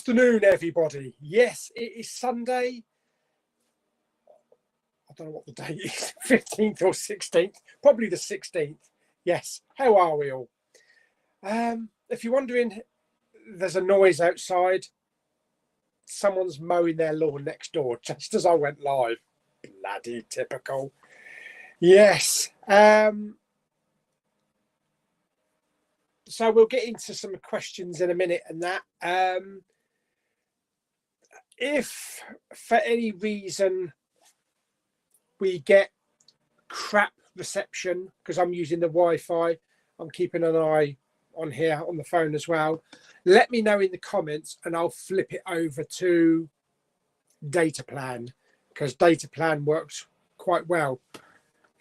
afternoon, everybody. Yes, it is Sunday. I don't know what the date is, 15th or 16th, probably the 16th. Yes, how are we all? If you're wondering, there's a noise outside. Someone's mowing their lawn next door just as I went live. Bloody typical. Yes. So we'll get into some questions in a minute and that. If for any reason we get crap reception, because I'm using the Wi-Fi, I'm keeping an eye on here on the phone as well, let me know in the comments and I'll flip it over to data plan, because data plan works quite well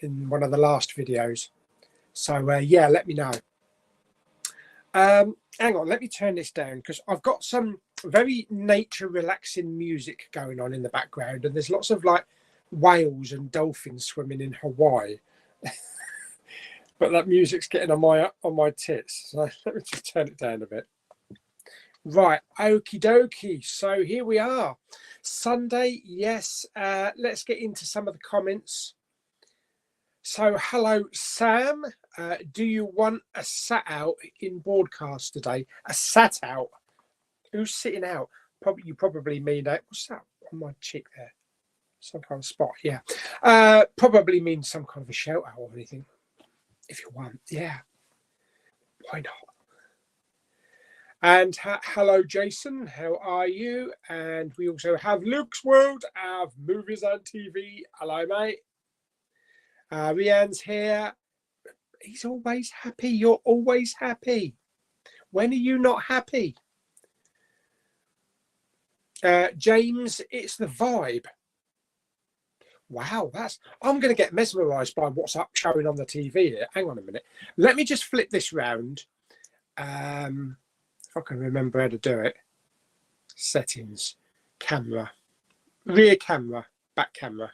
in one of the last videos. So yeah, let me know. Hang on, let me turn this down because I've got some very nature relaxing music going on in the background, and there's lots of like whales and dolphins swimming in Hawaii. But that music's getting on my tits, so let me just turn it down a bit. Right, okie dokie. So here we are, Sunday. Yes, let's get into some of the comments. So hello, Sam. Do you want a sat out in broadcast today? A sat out? Who's sitting out? You probably mean that. What's that on my cheek there? Some kind of spot. Yeah. Probably means some kind of a shout out or anything. If you want, yeah. Why not? And hello, Jason. How are you? And we also have Luke's World of Movies and TV. Hello, mate. Rianne's here. He's always happy. You're always happy. When are you not happy? James, it's the vibe. Wow, I'm going to get mesmerized by what's up showing on the TV here. Hang on a minute. Let me just flip this round. If I can remember how to do it. Settings, camera, rear camera, back camera.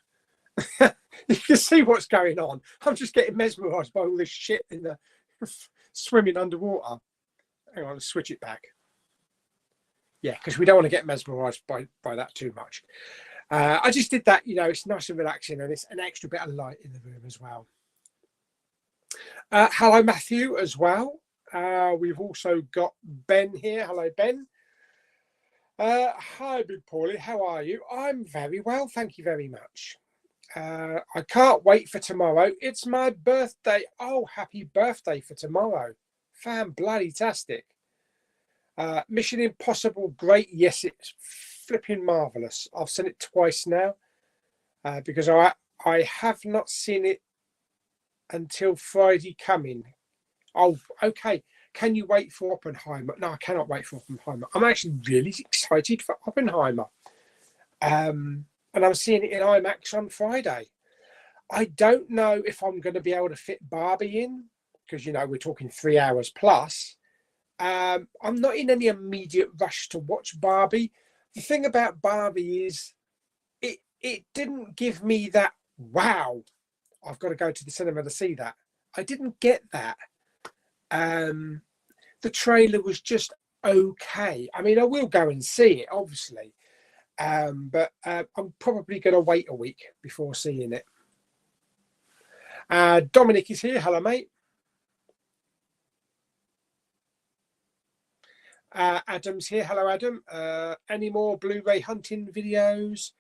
You can see what's going on. I'm just getting mesmerized by all this shit in the swimming underwater. Hang on, switch it back. Yeah, because we don't want to get mesmerized by that too much. I just did that, you know, it's nice and relaxing, and it's an extra bit of light in the room as well. Hello, Matthew, as well. We've also got Ben here. Hello, Ben. Hi, Big Pauly. How are you? I'm very well, thank you very much. I can't wait for tomorrow. It's my birthday. Oh, happy birthday for tomorrow. Fan-bloody-tastic. Mission Impossible, great. Yes, it's flipping marvellous. I've seen it twice now because I have not seen it until Friday coming. Oh, okay. Can you wait for Oppenheimer? No, I cannot wait for Oppenheimer. I'm actually really excited for Oppenheimer. And I'm seeing it in IMAX on Friday. I don't know if I'm going to be able to fit Barbie in because, you know, we're talking 3 hours plus. I'm not in any immediate rush to watch Barbie. The thing about Barbie is it didn't give me that, wow, I've got to go to the cinema to see that. I didn't get that. The trailer was just okay. I mean, I will go and see it, obviously. But I'm probably going to wait a week before seeing it. Dominic is here. Hello, mate. Adam's here. Hello, Adam. Any more Blu-ray hunting videos?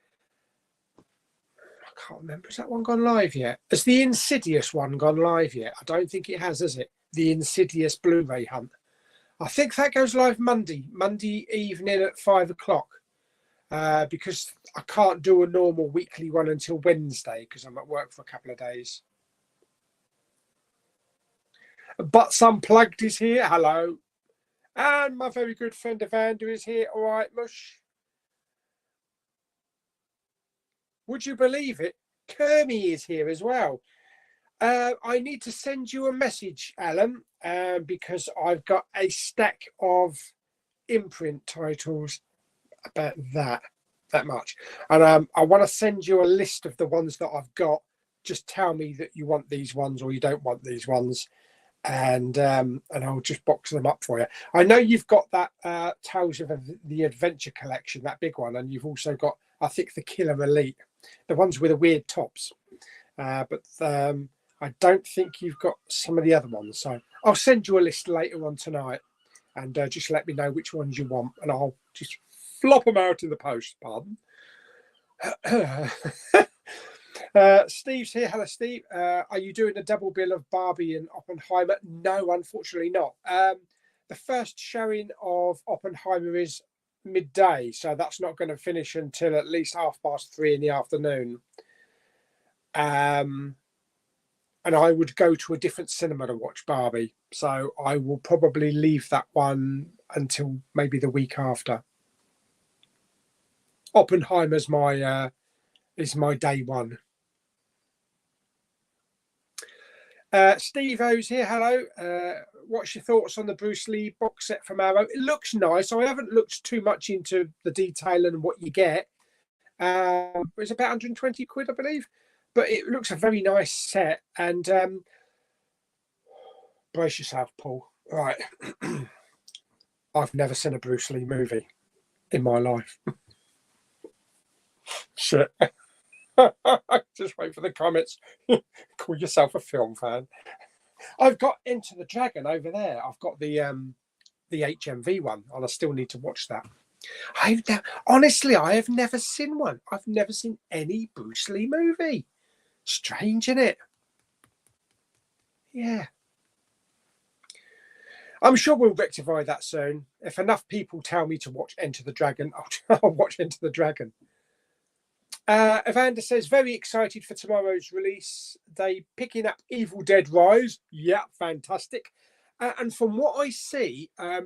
I can't remember. Has that one gone live yet? Has the Insidious one gone live yet? I don't think it has it? The Insidious Blu-ray hunt. I think that goes live Monday evening at 5 o'clock. Because I can't do a normal weekly one until Wednesday because I'm at work for a couple of days. Butts Unplugged is here. Hello. And my very good friend Evander is here. All right, Mush. Would you believe it? Kermie is here as well. I need to send you a message, Alan, because I've got a stack of imprint titles about that much, and I want to send you a list of the ones that I've got. Just tell me that you want these ones or you don't want these ones, and I'll just box them up for you. I know you've got that Tales of the Adventure collection, that big one, and you've also got, I think, the Killer Elite, the ones with the weird tops. But I don't think you've got some of the other ones. So I'll send you a list later on tonight, and just let me know which ones you want, and I'll just flop them out in the post. Pardon. Steve's here. Hello, Steve. Are you doing a double bill of Barbie and Oppenheimer? No, unfortunately not. The first showing of Oppenheimer is midday, so that's not going to finish until at least 3:30 in the afternoon. And I would go to a different cinema to watch Barbie, so I will probably leave that one until maybe the week after. Oppenheimer's my day one. Steve O's here. Hello. What's your thoughts on the Bruce Lee box set from Arrow? It looks nice. I haven't looked too much into the detail and what you get. It's about 120 quid, I believe, but it looks a very nice set. And brace yourself, Paul. Right. I've never seen a Bruce Lee movie in my life. Shit. Just wait for the comments. Call yourself a film fan. I've got Enter the Dragon over there. I've got the HMV one, and I still need to watch that. Honestly, I have never seen one. I've never seen any Bruce Lee movie. Strange, isn't it? Yeah. I'm sure we'll rectify that soon. If enough people tell me to watch Enter the Dragon, I'll watch Enter the Dragon. Evander says, very excited for tomorrow's release. They picking up Evil Dead Rise. Yeah, fantastic. And from what I see, I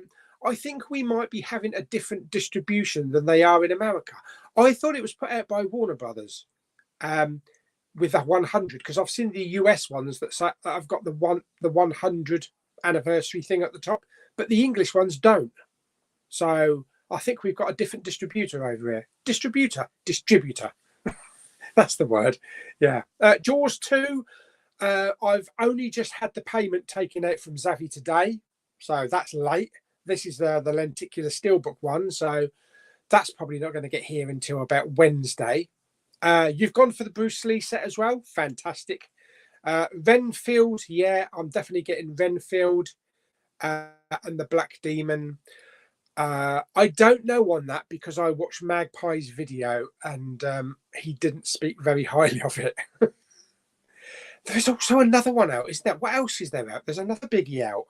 think we might be having a different distribution than they are in America. I thought it was put out by Warner Brothers with the 100, because I've seen the US ones that I've got the 100 anniversary thing at the top, but the English ones don't. So I think we've got a different distributor over here. Distributor. That's the word. Yeah. Jaws 2, I've only just had the payment taken out from Zavi today, so that's late. This is the lenticular steelbook one, so that's probably not going to get here until about Wednesday. You've gone for the Bruce Lee set as well. Fantastic. Renfield, yeah, I'm definitely getting Renfield and the Black Demon. I don't know on that because I watched Magpie's video and he didn't speak very highly of it. There's also another one out, isn't there? What else is there out? There's another biggie out.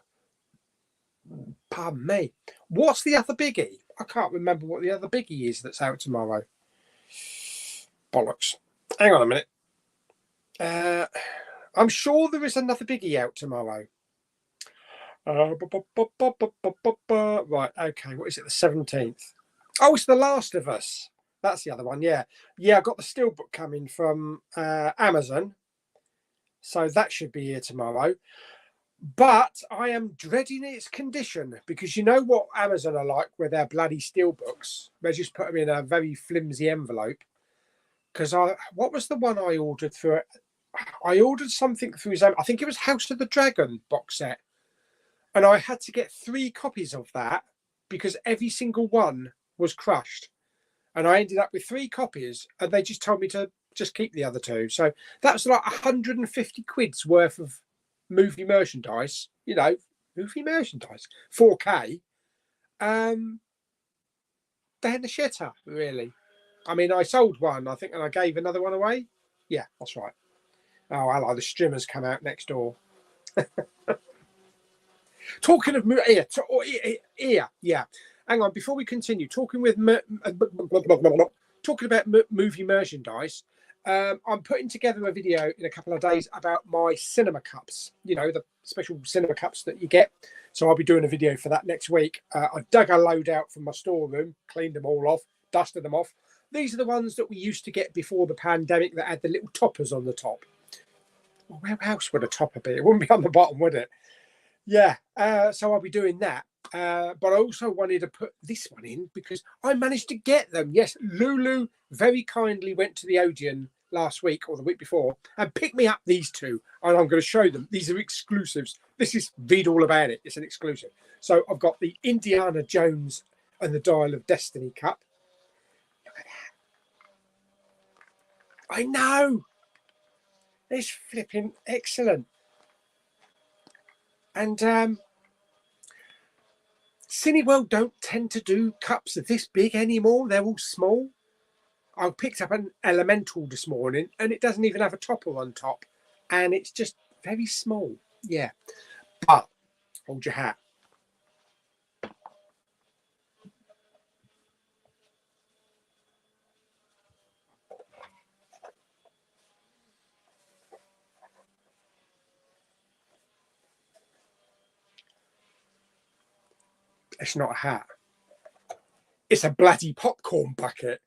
Pardon me. What's the other biggie? I can't remember what the other biggie is that's out tomorrow. Bollocks. Hang on a minute. I'm sure there is another biggie out tomorrow. Right, okay, what is it, the 17th? Oh, it's The Last of Us. That's the other one, yeah. I got the steelbook coming from Amazon, so that should be here tomorrow. But I am dreading its condition, because you know what Amazon are like with their bloody steelbooks. They just put them in a very flimsy envelope. Because what was the one I ordered through it? I ordered something through I think it was House of the Dragon box set. And I had to get 3 copies of that because every single one was crushed. And I ended up with 3 copies, and they just told me to just keep the other 2. So that was like 150 quid's worth of movie merchandise, movie merchandise, 4K. They're the shitter, really. I mean, I sold one, I think, and I gave another one away. Yeah, that's right. Oh, hello, the streamers come out next door. Talking of ear, yeah. Hang on, before we continue, talking about movie merchandise, I'm putting together a video in a couple of days about my cinema cups. The special cinema cups that you get. So I'll be doing a video for that next week. I dug a load out from my storeroom, cleaned them all off, dusted them off. These are the ones that we used to get before the pandemic that had the little toppers on the top. Well, where else would a topper be? It wouldn't be on the bottom, would it? Yeah, so I'll be doing that. But I also wanted to put this one in because I managed to get them. Yes, Lulu very kindly went to the Odeon last week or the week before and picked me up these two, and I'm going to show them. These are exclusives. This is, read all about it. It's an exclusive. So I've got the Indiana Jones and the Dial of Destiny cup. Look at that. I know. It's flipping excellent. And Cineworld don't tend to do cups this big anymore. They're all small. I picked up an Elemental this morning and it doesn't even have a topper on top. And it's just very small. Yeah. But hold your hat. It's not a hat. It's a bloody popcorn bucket.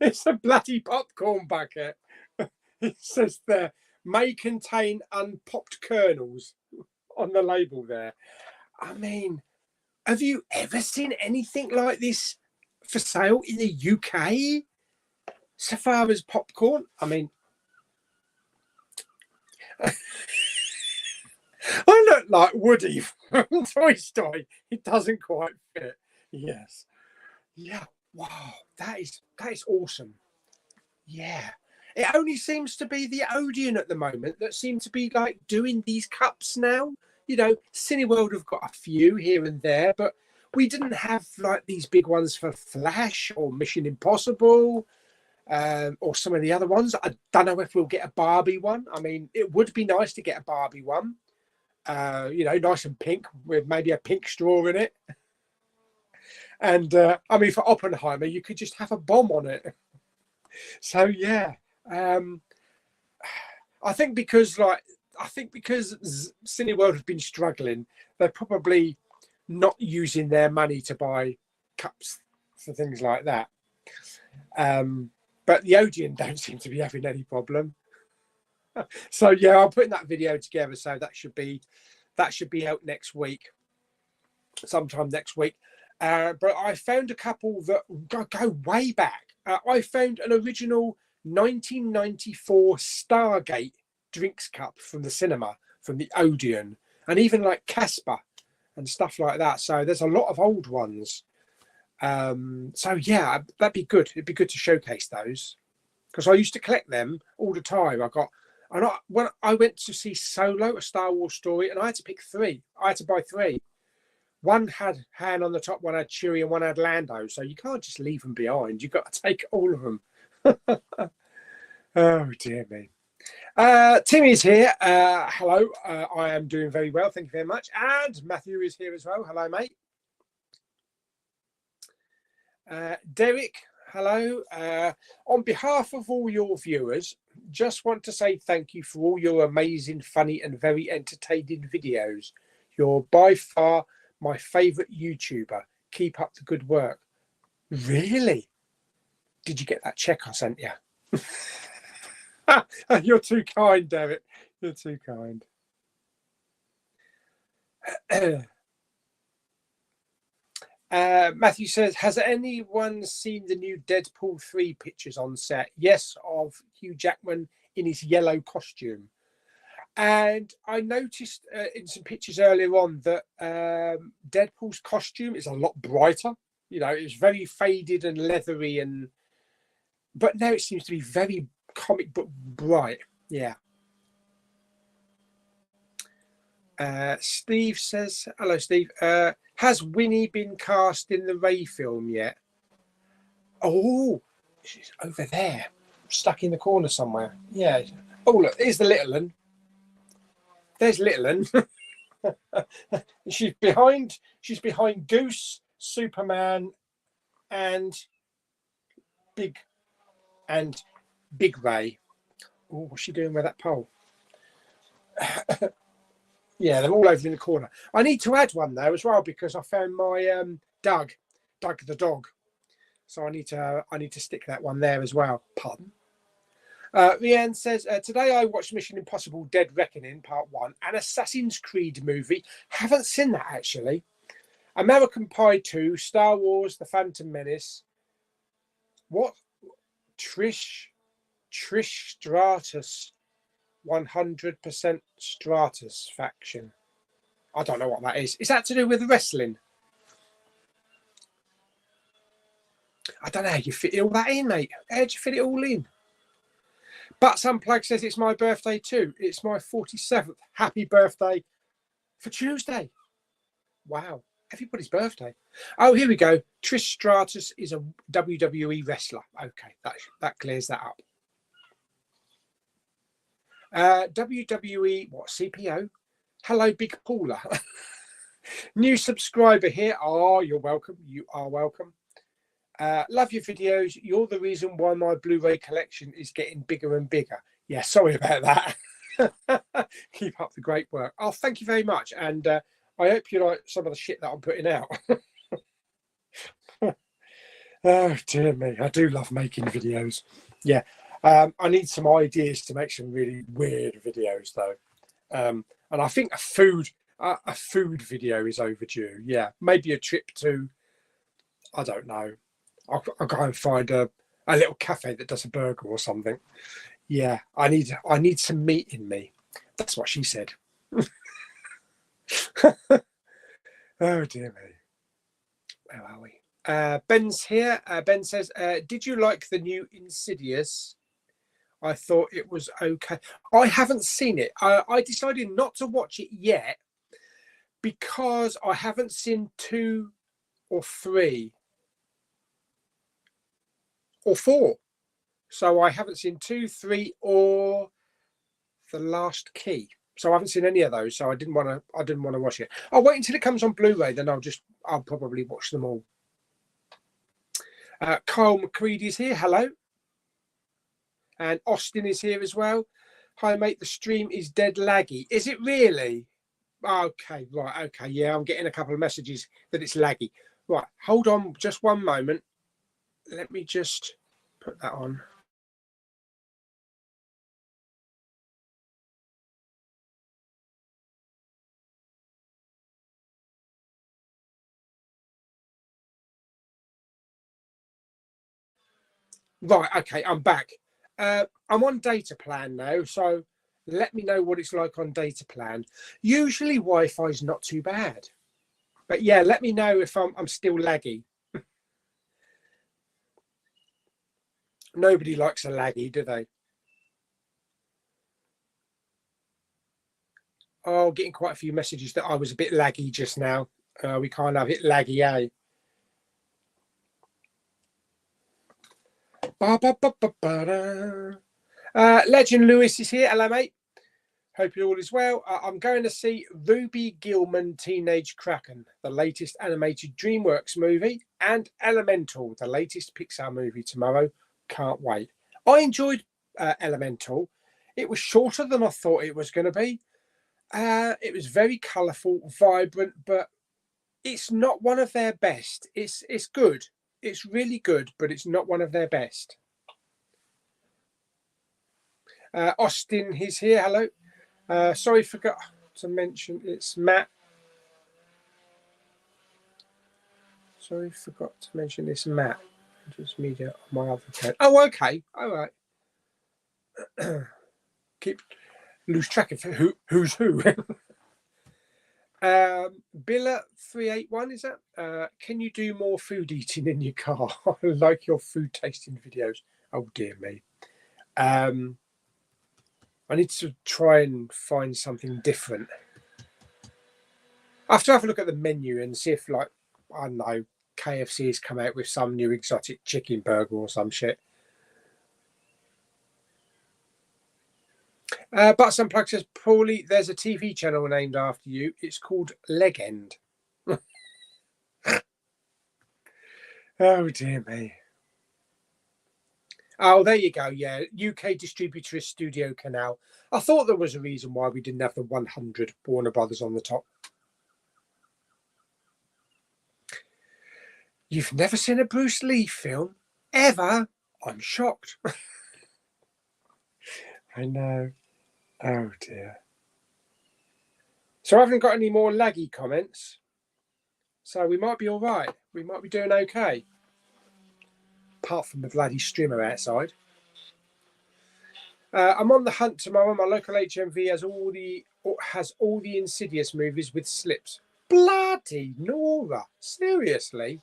It's a bloody popcorn bucket. It says there, may contain unpopped kernels on the label there. I mean, have you ever seen anything like this for sale in the UK? So far as popcorn, I mean, I look like Woody from Toy Story. It doesn't quite fit. Yes. Yeah. Wow. That is awesome. Yeah. It only seems to be the Odeon at the moment that seem to be like doing these cups now. You know, Cineworld have got a few here and there, but we didn't have like these big ones for Flash or Mission Impossible. Or some of the other ones. I don't know if we'll get a Barbie one. I mean, it would be nice to get a Barbie one. You know, nice and pink with maybe a pink straw in it. And I mean, for Oppenheimer, you could just have a bomb on it. So yeah, I think because Cineworld has been struggling, they're probably not using their money to buy cups for things like that. But the Odeon don't seem to be having any problem. So yeah, I'm putting that video together. So that should be out next week, sometime next week. But I found a couple that go way back. I found an original 1994 Stargate drinks cup from the cinema, from the Odeon, and even like Casper and stuff like that. So there's a lot of old ones. So yeah, that'd be good. It'd be good to showcase those because I used to collect them all the time. When I went to see Solo, a Star Wars story, and I had to pick three. I had to buy three. One had Han on the top, one had Chewie, and one had Lando. So you can't just leave them behind. You've got to take all of them. Oh dear me. Timmy's here. Hello. I am doing very well. Thank you very much. And Matthew is here as well. Hello, mate. Derek, hello. On behalf of all your viewers, just want to say thank you for all your amazing, funny, and very entertaining videos. You're by far my favourite YouTuber. Keep up the good work. Really? Did you get that check I sent you? You're too kind, Derek. You're too kind. Matthew says, has anyone seen the new Deadpool 3 pictures on set? Yes, of Hugh Jackman in his yellow costume. And I noticed in some pictures earlier on that Deadpool's costume is a lot brighter. You know, it's very faded and leathery, but now it seems to be very comic book bright. Yeah. Steve says, hello, Steve. Has Winnie been cast in the Ray film yet? Oh, she's over there, stuck in the corner somewhere. Yeah. Oh, look, there's the little one. There's little one. She's behind Goose, Superman, and Big Ray. Oh, what's she doing with that pole? Yeah, they're all over in the corner. I need to add one though as well because I found my Doug the dog. So I need to stick that one there as well. Pardon. Rianne says, today I watched Mission Impossible Dead Reckoning Part 1, an Assassin's Creed movie. Haven't seen that actually. American Pie 2, Star Wars, The Phantom Menace. What? Trish Trish Stratus, 100% Stratus faction. I don't know what that is. Is that to do with wrestling? I don't know how you fit all that in, mate. How'd you fit it all in? But Unplugged says it's my birthday too. It's my 47th. Happy birthday for Tuesday. Wow. Everybody's birthday. Oh, here we go. Trish Stratus is a WWE wrestler. Okay, that clears that up. WWE, what, CPO? Hello, Big Paula. New subscriber here. Oh, you're welcome. You are welcome. Love your videos. You're the reason why my Blu-ray collection is getting bigger and bigger. Yeah, sorry about that. Keep up the great work. Oh, thank you very much. And I hope you like some of the shit that I'm putting out. Oh, dear me. I do love making videos. Yeah. I need some ideas to make some really weird videos, though. And I think a food video is overdue. Yeah. Maybe a trip to, I don't know. I'll go and find a little cafe that does a burger or something. Yeah. I need some meat in me. That's what she said. Oh, dear me. Where are we? Ben's here. Ben says, did you like the new Insidious? I thought it was okay. I haven't seen it. I decided not to watch it yet because I haven't seen 2 or 3 or 4. So I haven't seen 2, 3, or The Last Key. So I haven't seen any of those. So I didn't want to watch it. I'll wait until it comes on Blu-ray. Then I'll probably watch them all. Kyle McCready is here. Hello. And Austin is here as well. Hi, mate. The stream is dead laggy. Is it really? Okay, right. Okay, yeah, I'm getting a couple of messages that it's laggy. Right, hold on just one moment. Let me just put that on. Right, okay, I'm back. I'm on data plan now, so let me know what it's like on data plan. Usually Wi-Fi is not too bad. But yeah, let me know if I'm still laggy. Nobody likes a laggy, do they? Oh, getting quite a few messages that I was a bit laggy just now. We can't have it laggy, eh? Legend Lewis is here. Hello, mate. Hope you all is well. I'm going to see Ruby Gilman Teenage Kraken, the latest animated DreamWorks movie, and Elemental, the latest Pixar movie, tomorrow. Can't wait. I enjoyed Elemental. It was shorter than I thought it was going to be. It was very colourful, vibrant, but it's not one of their best. It's good. It's really good, but it's not one of their best. Austin, he's here. Hello. Sorry, forgot to mention it's Matt. Sorry, forgot to mention this Matt. Just media on my other account. Oh, okay. All right. Lose track of who's who. Billa381, is that? Can you do more food eating in your car? I like your food tasting videos. Oh dear me. I need to try and find something different. I have to have a look at the menu and see if, like, I don't know, KFC has come out with some new exotic chicken burger or some shit. But some plug says, Pauly, there's a TV channel named after you. It's called Legend. Oh dear me. Oh, there you go. Yeah, UK distributor is Studio Canal. I thought there was a reason why we didn't have the 100 Warner Brothers on the top. You've never seen a Bruce Lee film? Ever? I'm shocked. I know. Oh dear. So I haven't got any more laggy comments. So we might be all right. We might be doing okay. Apart from the bloody streamer outside. I'm on the hunt tomorrow. My local HMV has all the Insidious movies with slips. Bloody Nora, seriously?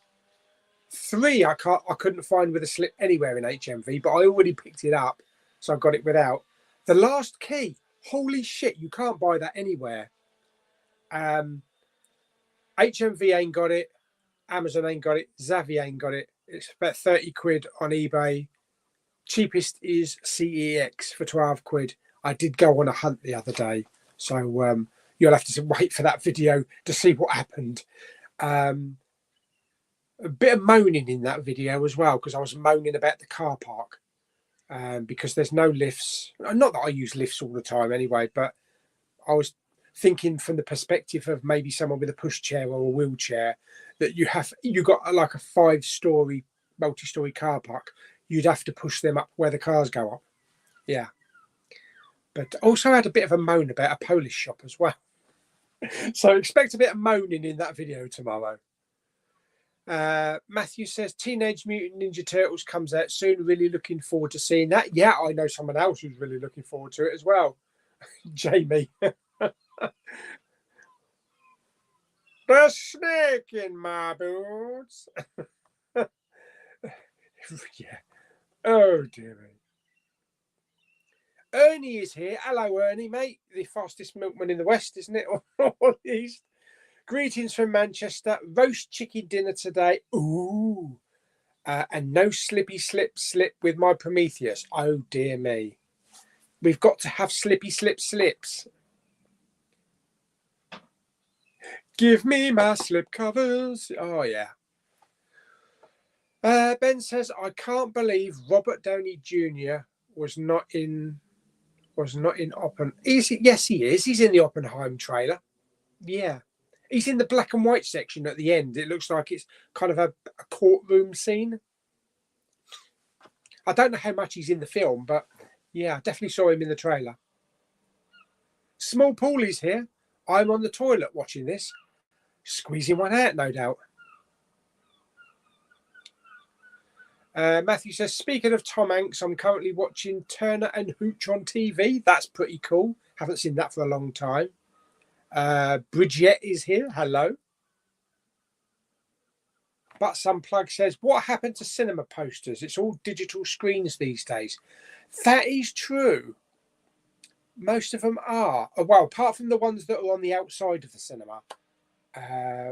3 I couldn't find with a slip anywhere in HMV, but I already picked it up, so I got it without. The Last Key, holy shit, you can't buy that anywhere. HMV ain't got it, Amazon ain't got it, Zavi ain't got it. It's about 30 quid on eBay. Cheapest is CEX for 12 quid. I did go on a hunt the other day, so you'll have to wait for that video to see what happened. A bit of moaning in that video as well, because I was moaning about the car park, because there's no lifts. Not that I use lifts all the time anyway, but I was thinking from the perspective of maybe someone with a pushchair or a wheelchair, that you got like a 5-story multi-story car park. You'd have to push them up where the cars go up. Yeah. But also had a bit of a moan about a Polish shop as well. So expect a bit of moaning in that video tomorrow. Matthew says Teenage Mutant Ninja Turtles comes out soon. Really looking forward to seeing that. Yeah, I know someone else who's really looking forward to it as well. Jamie. The snake in my boots. Yeah. Oh, dear me. Ernie is here. Hello, Ernie, mate. The fastest milkman in the West, isn't it? Or East. Greetings from Manchester. Roast chicken dinner today. Ooh. And no slippy slip with my Prometheus. Oh, dear me. We've got to have slippy slips. Give me my slip covers. Oh, yeah. Ben says, I can't believe Robert Downey Jr. was not in Oppen. Yes, he is. He's in the Oppenheim trailer. Yeah. He's in the black and white section at the end. It looks like it's kind of a courtroom scene. I don't know how much he's in the film, but yeah, I definitely saw him in the trailer. Small Pauly's here. I'm on the toilet watching this. Squeezing one out, no doubt. Matthew says, speaking of Tom Hanks, I'm currently watching Turner and Hooch on TV. That's pretty cool. Haven't seen that for a long time. Bridget is here. Hello. But some plug says, what happened to cinema posters? It's all digital screens these days. That is true. Most of them are. Well, apart from the ones that are on the outside of the cinema,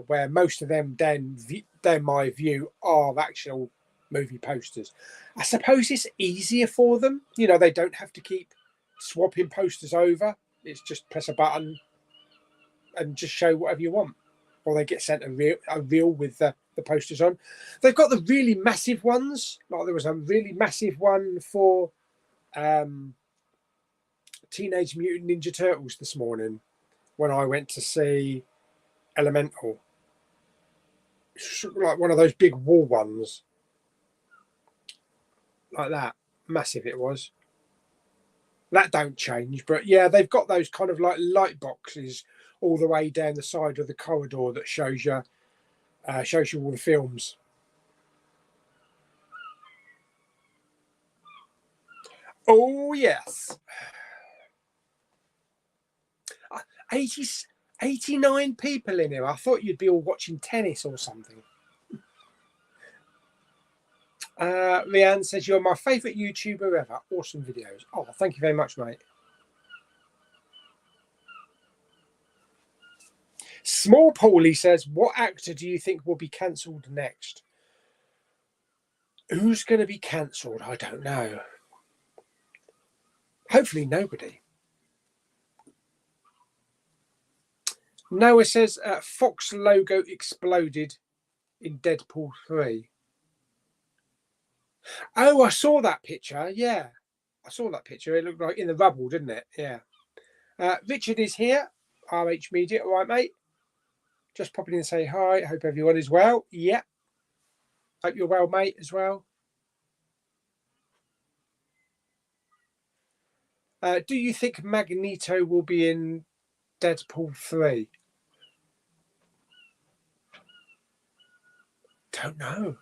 where most of them, then my view, are actual movie posters. I suppose it's easier for them. You know, they don't have to keep swapping posters over. It's just press a button and just show whatever you want. Or they get sent a reel with the posters on. They've got the really massive ones. Like there was a really massive one for Teenage Mutant Ninja Turtles this morning when I went to see Elemental. Like one of those big wall ones. Like that. Massive it was. That don't change. But yeah, they've got those kind of like light boxes all the way down the side of the corridor that shows you all the films. Oh, yes. 89 people in here. I thought you'd be all watching tennis or something. Rianne says, you're my favourite YouTuber ever. Awesome videos. Oh, thank you very much, mate. Small Pauly says, what actor do you think will be cancelled next? Who's going to be cancelled? I don't know. Hopefully nobody. Noah says, Fox logo exploded in Deadpool 3. Oh, I saw that picture. Yeah, I saw that picture. It looked like in the rubble, didn't it? Yeah. Richard is here. RH Media. All right, mate. Just popping in and say hi. Hope everyone is well. Yeah. Hope you're well, mate, as well. Do you think Magneto will be in Deadpool 3? Don't know.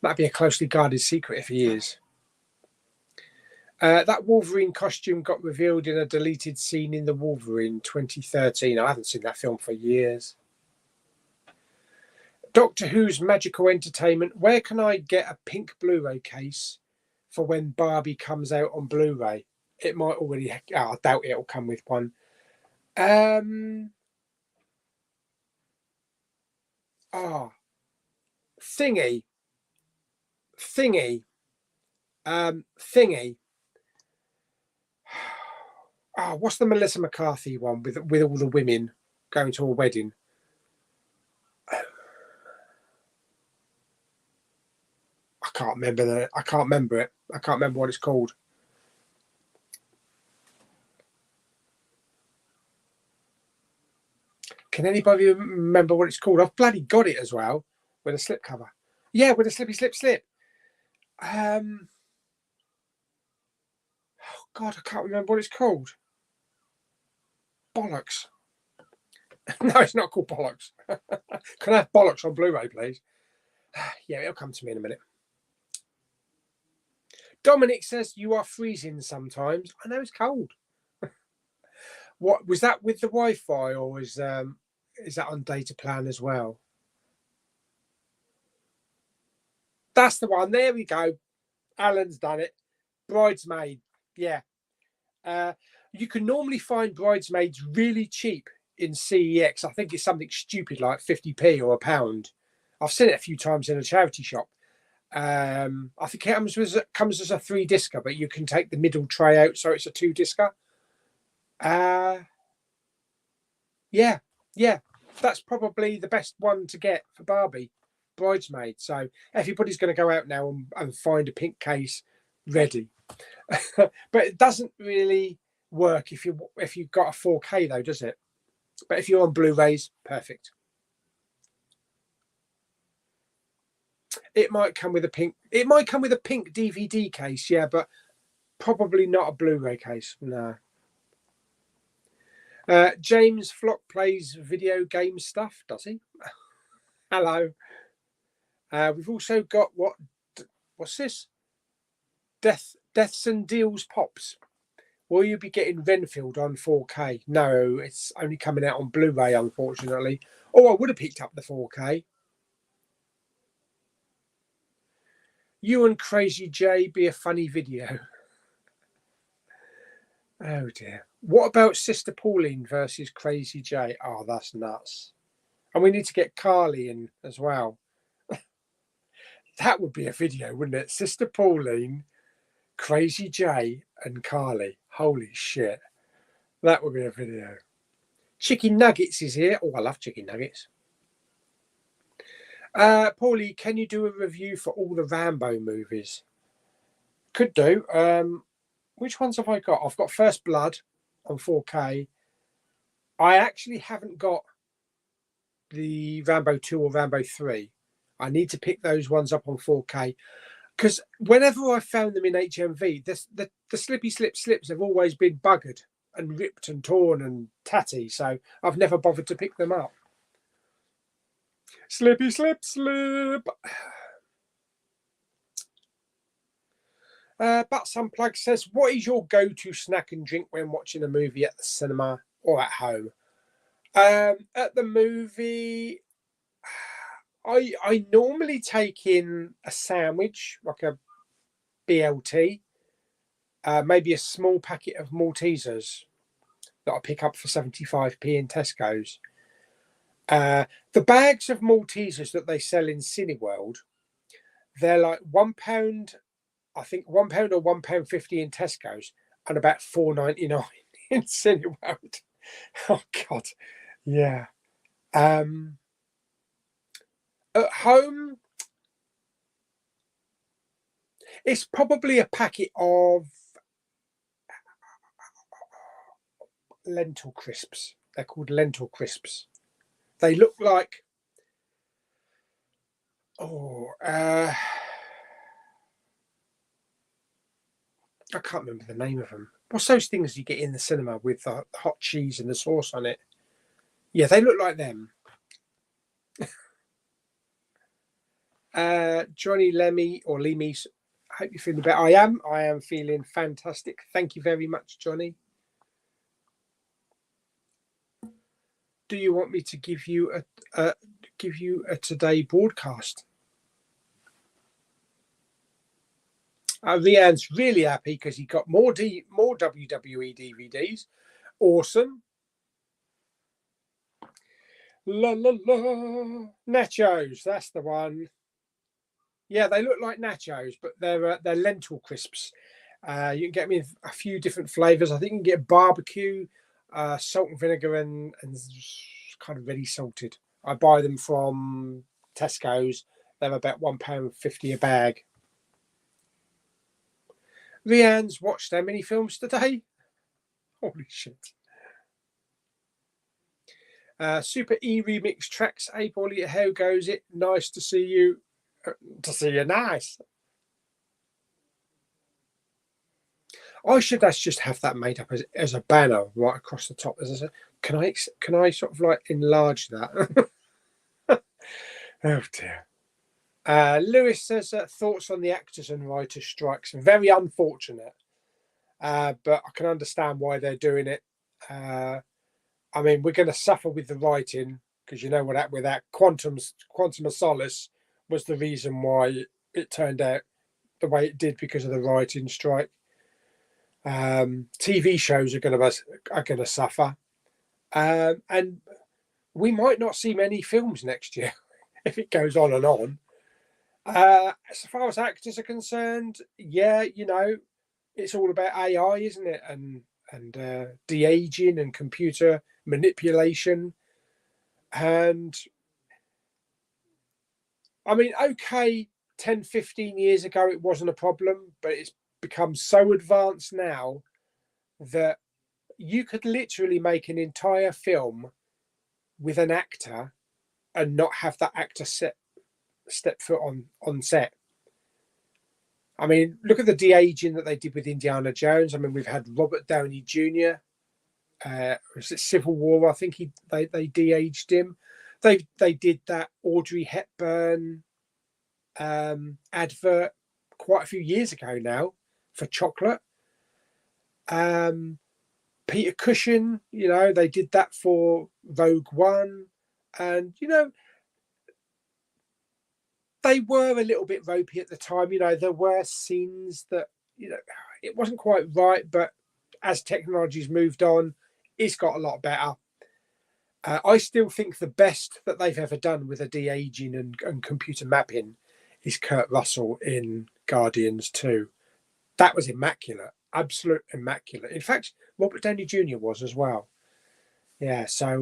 That'd be a closely guarded secret if he is. That Wolverine costume got revealed in a deleted scene in The Wolverine 2013. I haven't seen that film for years. Doctor Who's Magical Entertainment. Where can I get a pink Blu-ray case for when Barbie comes out on Blu-ray? It might already... I doubt it'll come with one. Thingy. What's the Melissa McCarthy one with all the women going to a wedding? I can't remember it. I can't remember what it's called. Can anybody remember what it's called? I've bloody got it as well with a slipcover. Yeah, with a slippy slip. Oh God, I can't remember what it's called. Bollocks. No, it's not called Bollocks. Can I have Bollocks on Blu-ray, please? Yeah, it'll come to me in a minute. Dominic says, you are freezing sometimes. I know it's cold. What was that with the Wi-Fi, or is that on data plan as well? That's the one. There we go. Alan's done it. Bridesmaid. Yeah. You can normally find Bridesmaids really cheap in CEX. I think it's something stupid like 50p or £1. I've seen it a few times in a charity shop. I think it comes as a 3-discer, but you can take the middle tray out, so it's a 2-discer. Yeah, that's probably the best one to get for Barbie, Bridesmaid. So everybody's going to go out now and find a pink case ready. But it doesn't really work if you've got a 4K though, does it? But if you're on Blu-rays, perfect. It might come with a pink DVD case, yeah, but probably not a Blu-ray case. No. James Flock plays video game stuff, does he? Hello. We've also got what's this? Deaths and Deals Pops. Will you be getting Renfield on 4K? No, it's only coming out on Blu-ray, unfortunately. Oh, I would have picked up the 4K. You and Crazy J be a funny video. Oh dear. What about Sister Pauline versus Crazy J? Oh, that's nuts. And we need to get Carly in as well. That would be a video, wouldn't it? Sister Pauline, Crazy J, and Carly. Holy shit. That would be a video. Chicken Nuggets is here. Oh, I love chicken nuggets. Pauly, can you do a review for all the Rambo movies? Could do. Which ones have I got? I've got First Blood on 4K. I actually haven't got the Rambo 2 or Rambo 3. I need to pick those ones up on 4K. Because whenever I found them in HMV, the slippy slips have always been buggered and ripped and torn and tatty. So I've never bothered to pick them up. Slippy slip. But Unplugged says, what is your go-to snack and drink when watching a movie at the cinema or at home? At the movie, I normally take in a sandwich, like a BLT, maybe a small packet of Maltesers that I pick up for 75p in Tesco's. The bags of Maltesers that they sell in Cineworld, they're like £1, I think £1 or £1.50 in Tesco's, and about £4.99 in Cineworld. Oh God, yeah. At home, it's probably a packet of lentil crisps. They're called lentil crisps. They look like, I can't remember the name of them. What's those things you get in the cinema with the hot cheese and the sauce on it? Yeah, they look like them. Johnny Lemmy or Lemis, hope you're feeling better. I am feeling fantastic. Thank you very much, Johnny. Do you want me to give you a today broadcast? Rianne's really happy because he got more WWE DVDs. Awesome. La la la. Nachos, that's the one. Yeah, they look like nachos, but they're lentil crisps. You can get them in a few different flavors. I think you can get barbecue, salt and vinegar, and kind of ready salted. I buy them from Tesco's. They're about £1.50 a bag. Rianne's watched how many films today? Holy shit. Super E remix tracks. Hey, Pauly, how goes it? Nice to see you. Nice. I should just have that made up as a banner right across the top. As I said, can I sort of like enlarge that? Oh dear. Lewis says thoughts on the actors and writers strikes. Very unfortunate, but I can understand why they're doing it. I mean, we're going to suffer with the writing because you know what, with that Quantum of Solace was the reason why it turned out the way it did because of the writing strike. TV shows are going to suffer, and we might not see many films next year if it goes on and on. As far as actors are concerned, yeah, you know, it's all about AI, isn't it? And de-aging and computer manipulation. And I mean, okay, 10, 15 years ago, it wasn't a problem, but it's become so advanced now that you could literally make an entire film with an actor and not have that actor step foot on set. I mean, look at the de-aging that they did with Indiana Jones. I mean, we've had Robert Downey Jr. Was it Civil War? I think they de-aged him. They did that Audrey Hepburn advert quite a few years ago now for chocolate. Peter Cushing, you know, they did that for Rogue One, and you know, they were a little bit ropey at the time. You know, there were scenes that, you know, it wasn't quite right, but as technology's moved on, it's got a lot better. I still think the best that they've ever done with a de-aging and computer mapping is Kurt Russell in Guardians 2. That was immaculate, absolute immaculate. In fact, Robert Downey Jr. was as well. Yeah, so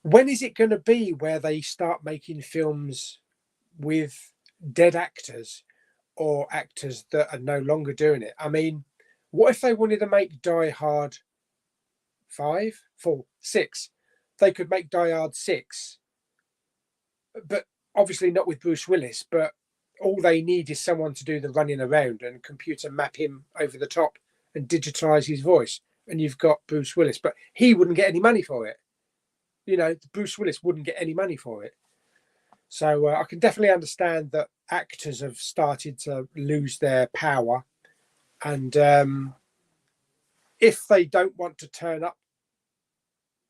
when is it going to be where they start making films with dead actors or actors that are no longer doing it? I mean, what if they wanted to make Die Hard 5, 4, 6? They could make Die Hard 6, but obviously not with Bruce Willis, but all they need is someone to do the running around and computer map him over the top and digitize his voice, and you've got Bruce Willis, but he wouldn't get any money for it. You know, Bruce Willis wouldn't get any money for it. So I can definitely understand that actors have started to lose their power, and if they don't want to turn up,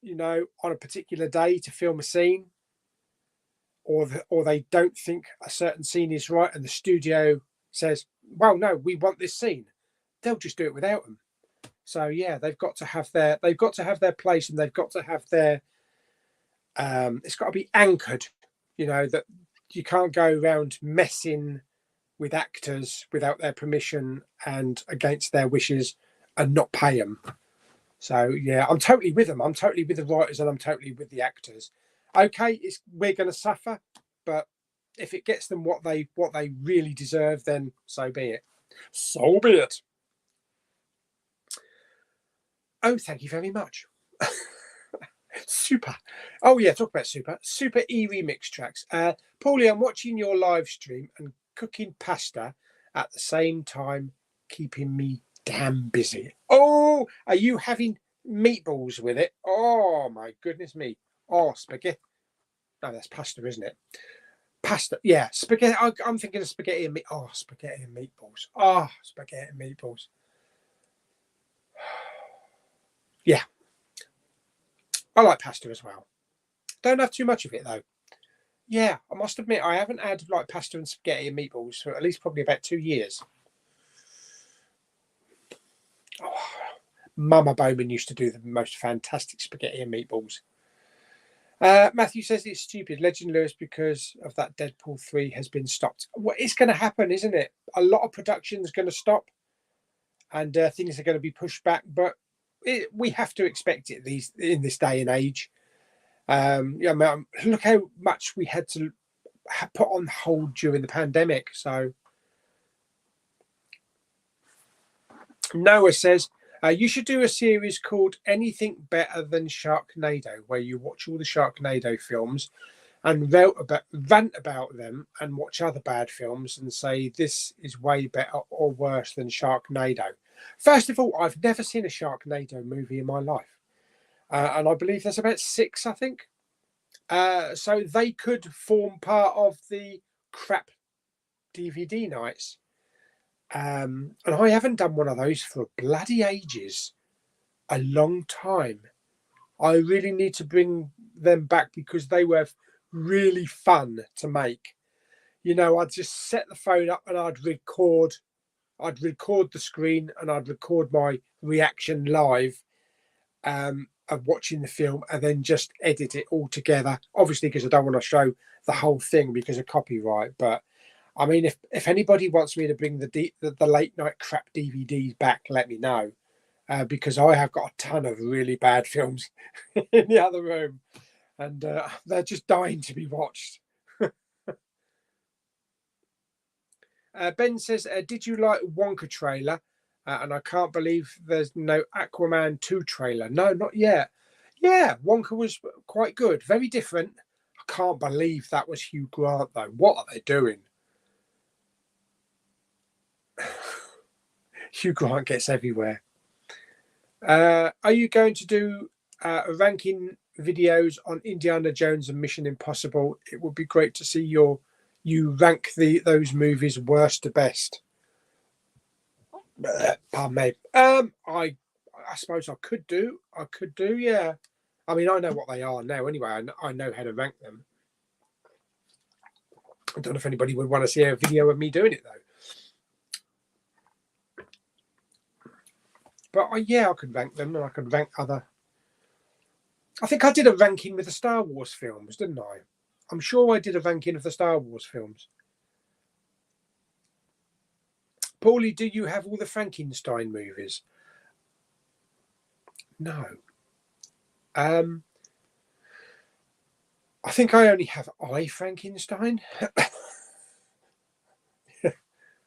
you know, on a particular day to film a scene, or they don't think a certain scene is right, and the studio says, "Well, no, we want this scene," they'll just do it without them. So yeah, they've got to have their place, and they've got to have their it's got to be anchored. You know, that you can't go around messing with actors without their permission and against their wishes and not pay them. So yeah, I'm totally with them. I'm totally with the writers, and I'm totally with the actors. Okay, we're going to suffer, but if it gets them what they really deserve, then so be it. So be it. Oh, thank you very much. Super. Oh yeah, talk about super E remix tracks. Paulie, I'm watching your live stream and cooking pasta at the same time, keeping me damn busy. Oh, are you having meatballs with it? Oh my goodness me. Oh, spaghetti. No, that's pasta, isn't it? Pasta, yeah, spaghetti. I'm thinking of spaghetti and meat. Oh, spaghetti and meatballs. Oh, spaghetti and meatballs. Yeah, I like pasta as well. Don't have too much of it though. Yeah, I must admit I haven't had like pasta and spaghetti and meatballs for at least probably about 2 years. Oh, Mama Bowman used to do the most fantastic spaghetti and meatballs. Matthew says it's stupid. Legend Lewis, because of that Deadpool 3 has been stopped. Well, it's going to happen, isn't it? A lot of production is going to stop and things are going to be pushed back. But we have to expect it in this day and age. Look how much we had to put on hold during the pandemic. So Noah says, you should do a series called Anything Better Than Sharknado, where you watch all the Sharknado films and rant about them and watch other bad films and say this is way better or worse than Sharknado. First of all, I've never seen a Sharknado movie in my life. And I believe there's about 6, I think. So they could form part of the crap DVD nights. And I haven't done one of those for bloody ages. A long time. I really need to bring them back because they were really fun to make. You know, I'd just set the phone up and I'd record the screen and I'd record my reaction live of watching the film and then just edit it all together. Obviously, because I don't want to show the whole thing because of copyright. But I mean, if anybody wants me to bring the late night crap DVDs back, let me know. Because I have got a ton of really bad films in the other room and they're just dying to be watched. Ben says, did you like Wonka trailer? And I can't believe there's no Aquaman 2 trailer. No, not yet. Yeah, Wonka was quite good. Very different. I can't believe that was Hugh Grant, though. What are they doing? Hugh Grant gets everywhere. Are you going to do ranking videos on Indiana Jones and Mission Impossible? It would be great to see you rank those movies worst to best. Pardon me. I suppose I could do. Yeah. I mean, I know what they are now anyway. I know how to rank them. I don't know if anybody would want to see a video of me doing it though. But yeah, I could rank them and I could rank other. I think I did a ranking with the Star Wars films, didn't I? I'm sure I did a ranking of the Star Wars films. Pauly, do you have all the Frankenstein movies? No. I think I only have I, Frankenstein.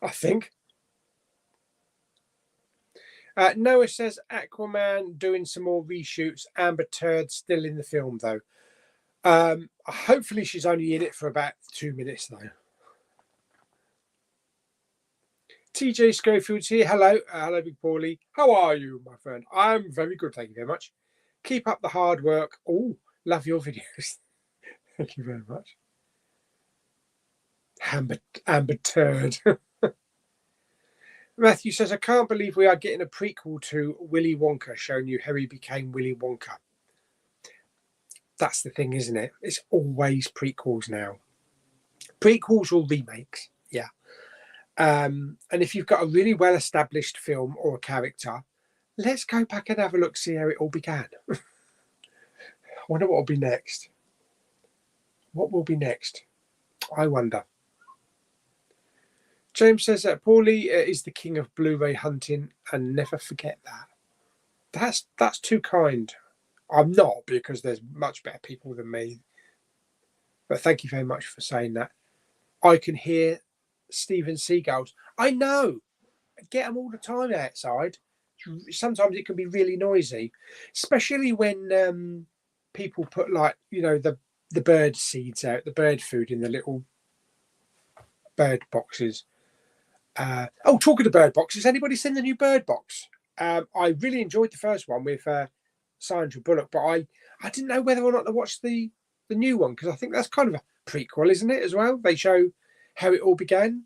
I think. Noah says Aquaman doing some more reshoots. Amber Turd still in the film though. Hopefully she's only in it for about 2 minutes though. TJ Schofield's here. Hello. Hello, Big Pauly. How are you, my friend? I'm very good, thank you very much. Keep up the hard work. Oh, love your videos. Thank you very much. Amber Turd. Matthew says, I can't believe we are getting a prequel to Willy Wonka, showing you how he became Willy Wonka. That's the thing, isn't it? It's always prequels now. Prequels or remakes, yeah. And if you've got a really well-established film or a character, let's go back and have a look, see how it all began. I wonder what will be next. What will be next? I wonder. James says that Pauly is the king of Blu-ray hunting, and never forget that. That's too kind. I'm not, because there's much better people than me. But thank you very much for saying that. I can hear Steven Seagal's. I know. I get them all the time outside. Sometimes it can be really noisy, especially when people put, like, you know, the bird seeds out, the bird food in the little bird boxes. Talking to bird boxes, anybody seen the new bird box? I really enjoyed the first one with Sandra Bullock, but I didn't know whether or not to watch the new one, because I think that's kind of prequel, isn't it, as well? They show how it all began.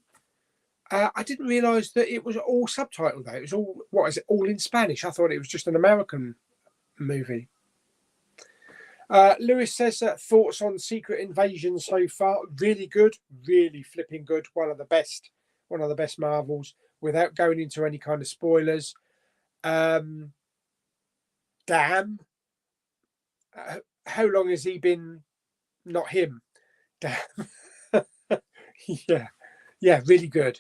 I didn't realise that it was all subtitled, though. It was all, what is it, all in Spanish. I thought it was just an American movie. Lewis says, thoughts on Secret Invasion so far? Really good, really flipping good. One of the best Marvels, without going into any kind of spoilers. Damn. How long has he been not him? Damn. Yeah, really good.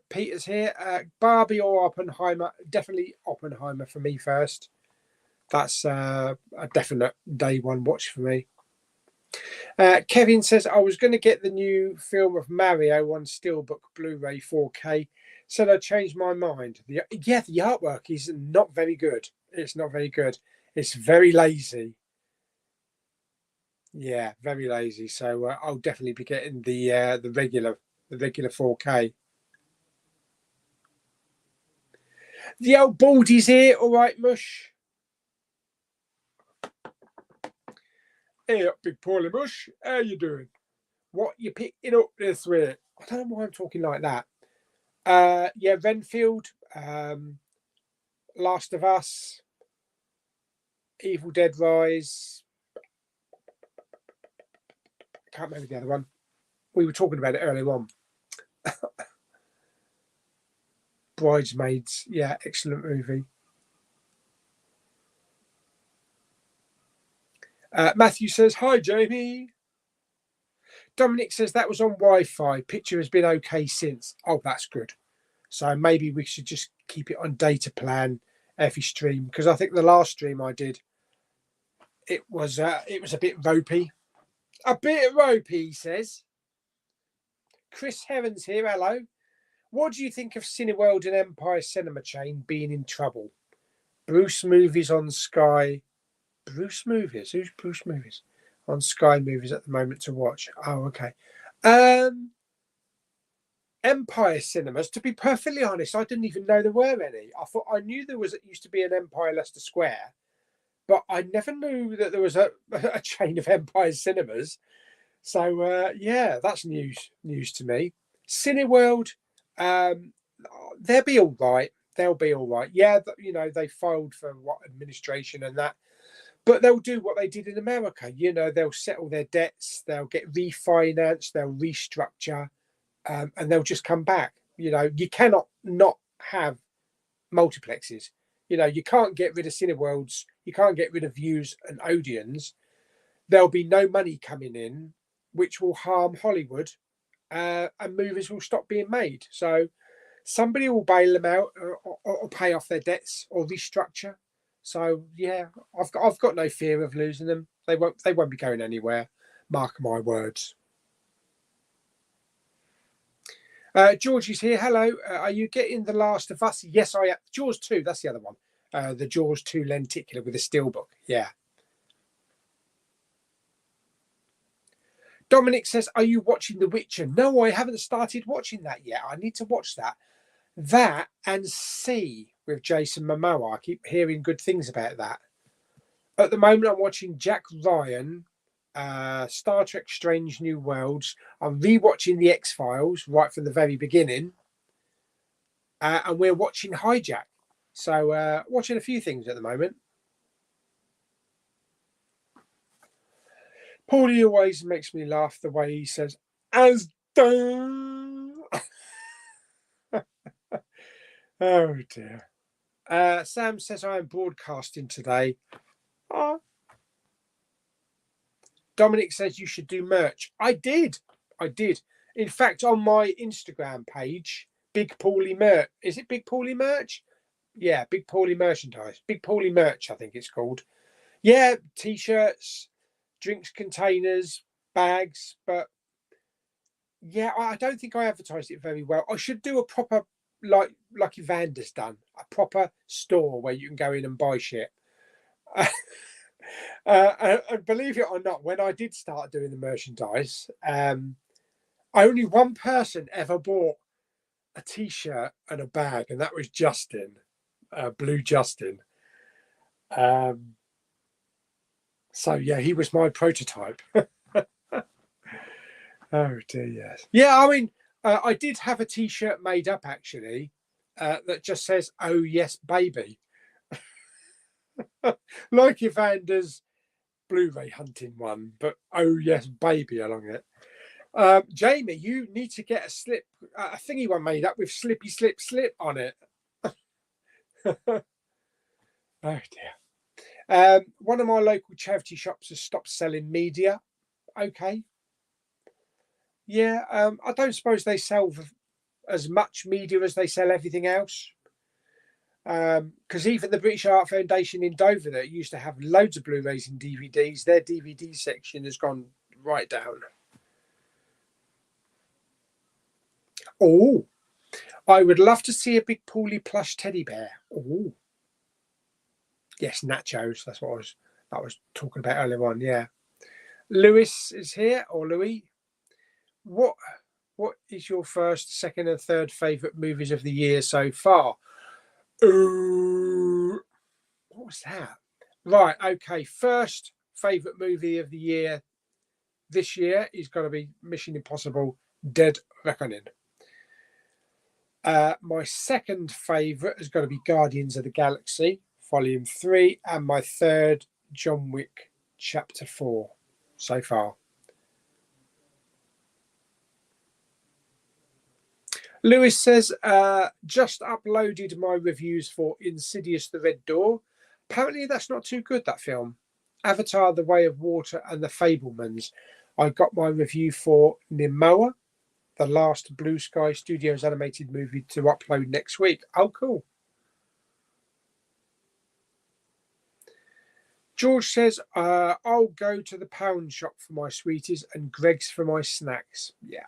Peter's here. Barbie or Oppenheimer? Definitely Oppenheimer for me first. That's a definite day one watch for me. Kevin says, I was going to get the new film of Mario on Steelbook Blu-ray 4K. Said I changed my mind. The artwork is not very good. It's not very good. It's very lazy. Yeah, very lazy. So I'll definitely be getting the regular 4K. The old Baldy's here. All right, Mush. Hey up, big Pauly Mush. How you doing? What you picking up this week? I don't know why I'm talking like that. Yeah, Renfield, Last of Us, Evil Dead Rise. I can't remember the other one. We were talking about it earlier on. Bridesmaids. Yeah, excellent movie. Matthew says, hi, Jamie. Dominic says that was on Wi-Fi. Picture has been okay since. Oh, that's good. So maybe we should just keep it on data plan every stream, because I think the last stream I did, it was a bit ropey. A bit ropey, he says. Chris Heron's here. Hello. What do you think of Cineworld and Empire Cinema Chain being in trouble? Bruce Movies on Sky. Bruce Movies? Who's Bruce Movies? On Sky Movies at the moment to watch. Oh, okay. Empire Cinemas, to be perfectly honest, I didn't even know there were any. I knew there used to be an Empire Leicester Square, but I never knew that there was a chain of Empire Cinemas. So yeah, that's news to me. Cineworld, they'll be all right. They'll be all right. Yeah, they filed for administration and that, but they'll do what they did in America. They'll settle their debts. They'll get refinanced. They'll restructure. And they'll just come back. You cannot not have multiplexes. You can't get rid of Cineworlds. You can't get rid of Views and Odeons. There'll be no money coming in, which will harm Hollywood, and movies will stop being made. So somebody will bail them out or pay off their debts or restructure. So yeah, I've got no fear of losing them. They won't be going anywhere. Mark my words. George is here. Hello. Are you getting The Last of Us? Yes, I am. Jaws 2, that's the other one. The Jaws 2 lenticular with a steelbook. Yeah. Dominic says, are you watching The Witcher? No, I haven't started watching that yet. I need to watch that. That and C with Jason Momoa. I keep hearing good things about that. At the moment, I'm watching Jack Ryan, Star Trek Strange New Worlds. I'm rewatching The X-Files right from the very beginning. And we're watching Hijack. So watching a few things at the moment. Pauly always makes me laugh the way he says, as done. Oh dear. Sam says I am broadcasting today. Oh. Dominic says you should do merch. I did. In fact, on my Instagram page, Big Pauly Merch. Is it Big Pauly Merch? Yeah, Big Pauly Merchandise. Big Pauly Merch, I think it's called. Yeah, t-shirts, drinks containers, bags, but yeah, I don't think I advertised it very well. I should do a proper, like Evander's done, a proper store where you can go in and buy shit. And believe it or not, when I did start doing the merchandise, only one person ever bought a t-shirt and a bag, and that was Justin, Blue Justin. So yeah, he was my prototype. Oh dear, yes. Yeah, I mean, I did have a T-shirt made up actually that just says "Oh yes, baby," like Evander's Blu-ray hunting one, but "Oh yes, baby" along it. Jamie, you need to get a thingy one made up with "Slippy Slip Slip" on it. Oh dear. One of my local charity shops has stopped selling media. Okay. Yeah, I don't suppose they sell as much media as they sell everything else. Because even the British Art Foundation in Dover that used to have loads of Blu-rays and DVDs, their DVD section has gone right down. Oh, I would love to see a big Pauly plush teddy bear. Oh, yes, nachos. That's what I was talking about earlier on. Yeah, Lewis is here, or Louis. What is your first, second, and third favourite movies of the year so far? What was that? Right, okay. First favourite movie of the year this year is going to be Mission Impossible Dead Reckoning. My second favourite is going to be Guardians of the Galaxy Volume 3, and my third, John Wick Chapter 4 so far. Lewis says, just uploaded my reviews for Insidious the Red Door. Apparently that's not too good, that film. Avatar, The Way of Water and The Fabelmans. I got my review for Nimoa, the last Blue Sky Studios animated movie, to upload next week. Oh, cool. George says, I'll go to the pound shop for my sweeties and Greg's for my snacks. Yeah.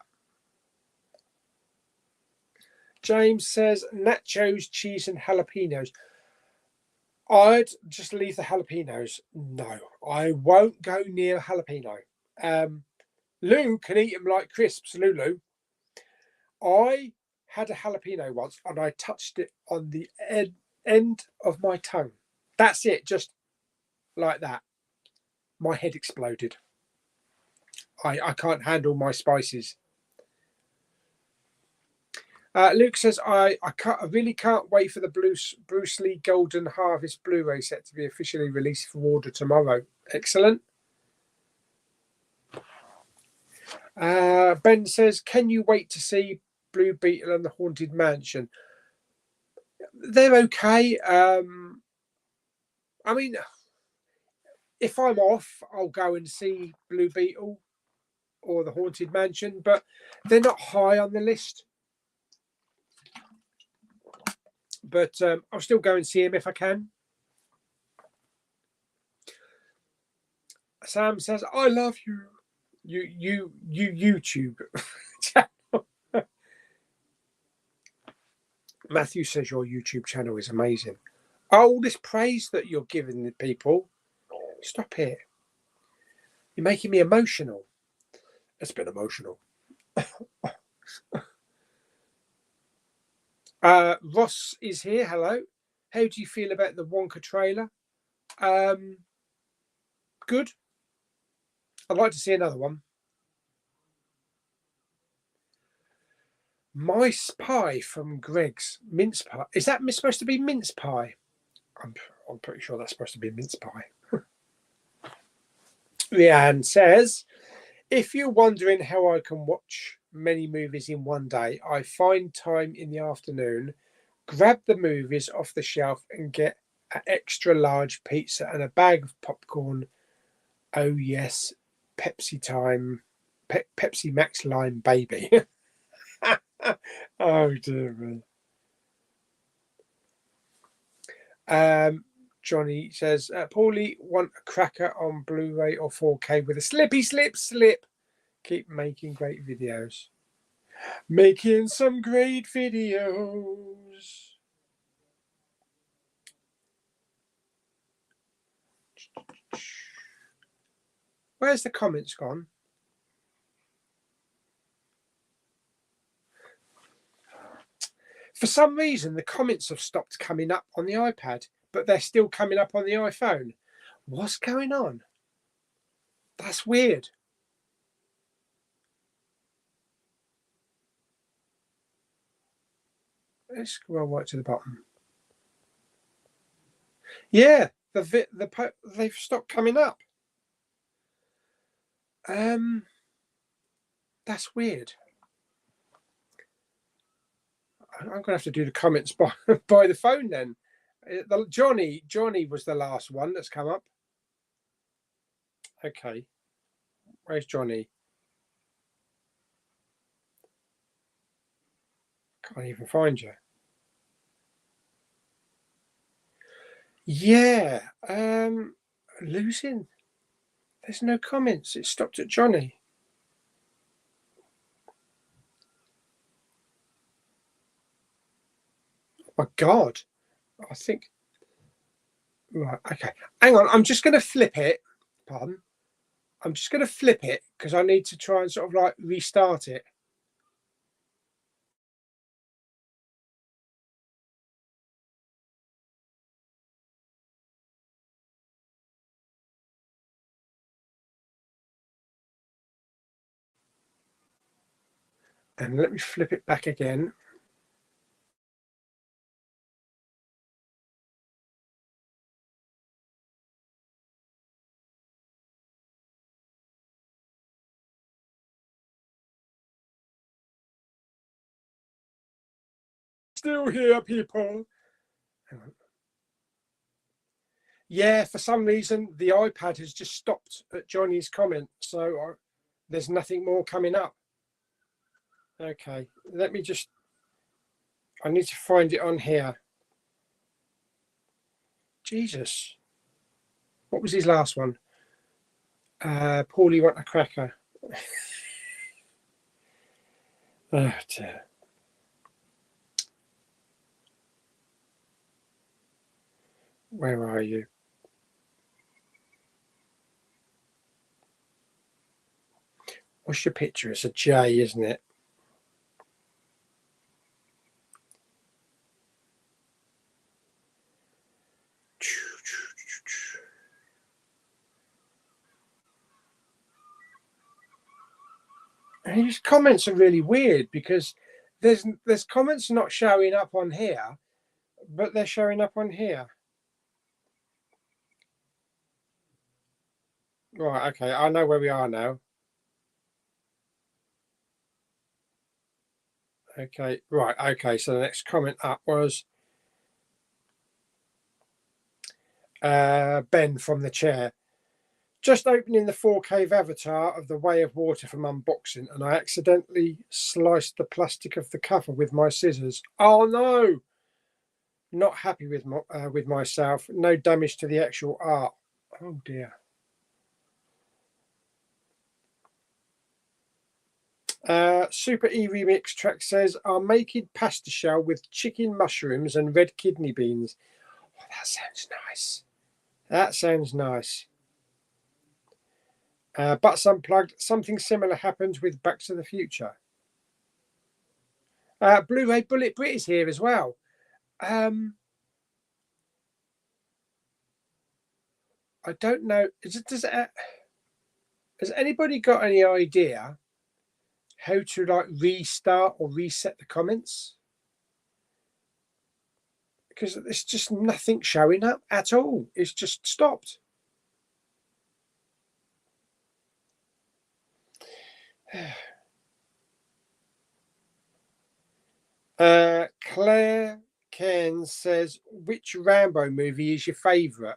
James says, nachos, cheese and jalapenos. I'd just leave the jalapenos. No, I won't go near jalapeno. Lou can eat them like crisps, Lulu. I had a jalapeno once and I touched it on the end of my tongue. That's it, just like that. My head exploded. I can't handle my spices. Luke says, I really can't wait for the Bruce Lee Golden Harvest Blu-ray set to be officially released for order tomorrow. Excellent. Ben says, can you wait to see Blue Beetle and the Haunted Mansion? They're okay. I mean, if I'm off, I'll go and see Blue Beetle or the Haunted Mansion, but they're not high on the list. But I'll still go and see him if I can. Sam says, I love you. You YouTube channel. Matthew says your YouTube channel is amazing. All this praise that you're giving the people. Stop it. You're making me emotional. It's been emotional. Ross is here. Hello. How do you feel about the Wonka trailer? Good. I'd like to see another one. Mice pie from Greg's. Mince pie. Is that supposed to be mince pie? I'm pretty sure that's supposed to be mince pie. Leanne says, if you're wondering how I can watch many movies in one day, I find time in the afternoon, grab the movies off the shelf and get an extra large pizza and a bag of popcorn. Oh yes, Pepsi time. Pepsi Max Lime baby. Oh dear me. Johnny says, Paulie, want a cracker on Blu-ray or 4K with a slippy slip. Keep making great videos. Making some great videos. Where's the comments gone? For some reason, the comments have stopped coming up on the iPad, but they're still coming up on the iPhone. What's going on? That's weird. Let's scroll right to the bottom. Yeah, they've stopped coming up. That's weird. I'm going to have to do the comments by the phone then. Johnny was the last one that's come up. Okay. Where's Johnny? Can't even find you. Yeah. Losing. There's no comments. It stopped at Johnny. Oh my God. I think. Right. Okay. Hang on. I'm just going to flip it. Pardon. I'm just going to flip it because I need to try and sort of like restart it. And let me flip it back again. Still here, people. Yeah, for some reason, the iPad has just stopped at Johnny's comment. So there's nothing more coming up. Okay, let me just, I need to find it on here. Jesus. What was his last one? Pauly want a cracker. Oh dear. Where are you? What's your picture? It's a J, isn't it? And his comments are really weird because there's comments not showing up on here, but they're showing up on here. Right, okay, I know where we are now. Okay, right, okay, so the next comment up was Ben from the chair. Just opening the 4K avatar of The Way of Water from unboxing, and I accidentally sliced the plastic of the cover with my scissors. Oh no! Not happy with myself. No damage to the actual art. Oh dear. Super E Remix track says, I'm making pasta shell with chicken mushrooms and red kidney beans. Oh, that sounds nice. That sounds nice. Butts Unplugged, something similar happens with Back to the Future. Blu-ray Bullet Brit is here as well. I don't know. Has anybody got any idea how to like restart or reset the comments? Because there's just nothing showing up at all. It's just stopped. Claire Ken says, which Rambo movie is your favourite?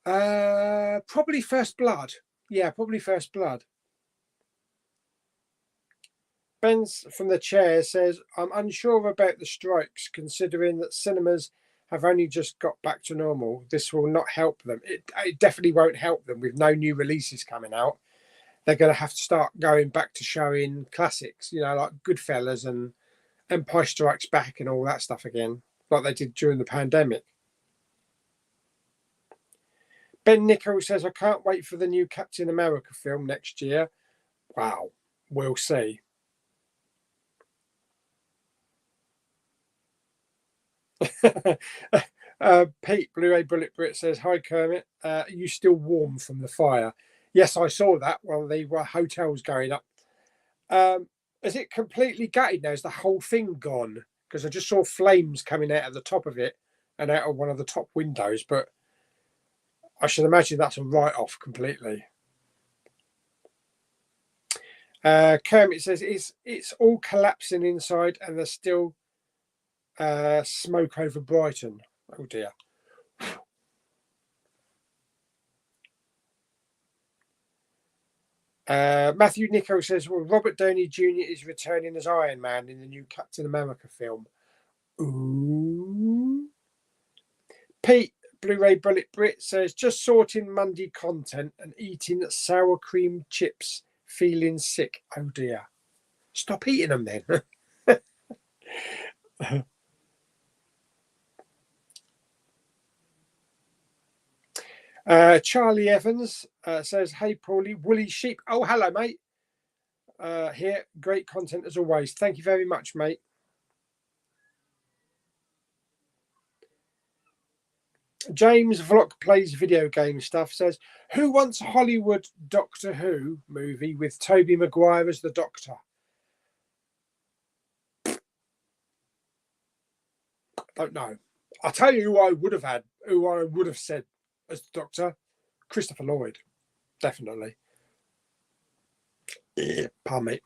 Probably First Blood. Yeah, probably First Blood. Ben from the chair says, I'm unsure about the strikes, considering that cinemas have only just got back to normal. This will not help them. It definitely won't help them with no new releases coming out. They're going to have to start going back to showing classics, you know, like Goodfellas and Empire Strikes Back and all that stuff again, like they did during the pandemic. Ben Nichols says, I can't wait for the new Captain America film next year. Wow, we'll see. Pete Blu-ray Bullet Brit says, "Hi Kermit, are you still warm from the fire?" Yes, I saw that while the hotels going up. Is it completely gutted now? Is the whole thing gone? Because I just saw flames coming out of the top of it and out of one of the top windows, but I should imagine that's a write-off completely. Kermit says it's all collapsing inside and there's still smoke over Brighton. Oh dear. Matthew Nico says, well, Robert Downey Jr. is returning as Iron Man in the new Captain America film. Ooh. Pete Blu-ray Bullet Brit says, just sorting Monday content and eating sour cream chips, feeling sick. Oh dear. Stop eating them then. Charlie Evans says, hey Pauly, woolly sheep. Oh, hello mate. Here, great content as always. Thank you very much, mate. James Vlog plays video game stuff says, who wants a Hollywood Doctor Who movie with Tobey Maguire as the Doctor? I don't know. I'll tell you who I would have said as the Doctor. Christopher Lloyd. Definitely. Pardon me.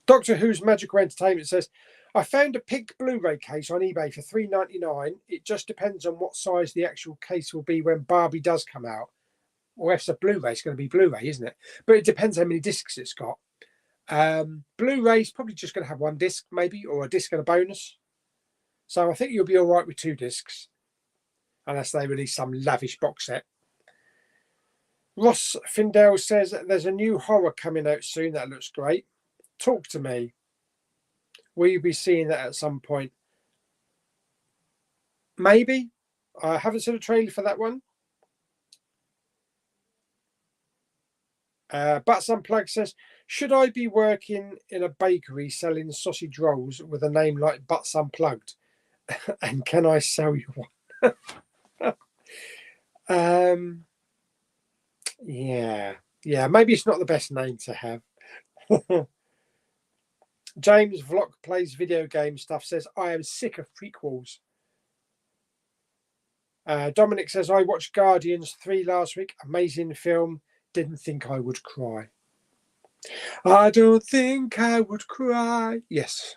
Doctor Who's Magical Entertainment says, I found a pink Blu-ray case on eBay for $3.99. It just depends on what size the actual case will be when Barbie does come out. Or if it's a Blu-ray, it's going to be Blu-ray, isn't it? But it depends how many discs it's got. Blu-ray's probably just going to have one disc, maybe, or a disc and a bonus. So I think you'll be all right with 2 discs, unless they release some lavish box set. Ross Findale says there's a new horror coming out soon that looks great. Talk to me. Will you be seeing that at some point? Maybe. I haven't seen a trailer for that one. Butts Unplugged says, should I be working in a bakery selling sausage rolls with a name like Butts Unplugged? And can I sell you one? Yeah, maybe it's not the best name to have. James Vlog plays video game stuff says, I am sick of prequels. Dominic says, I watched Guardians 3 last week. Amazing film. Didn't think I would cry. I don't think I would cry. Yes.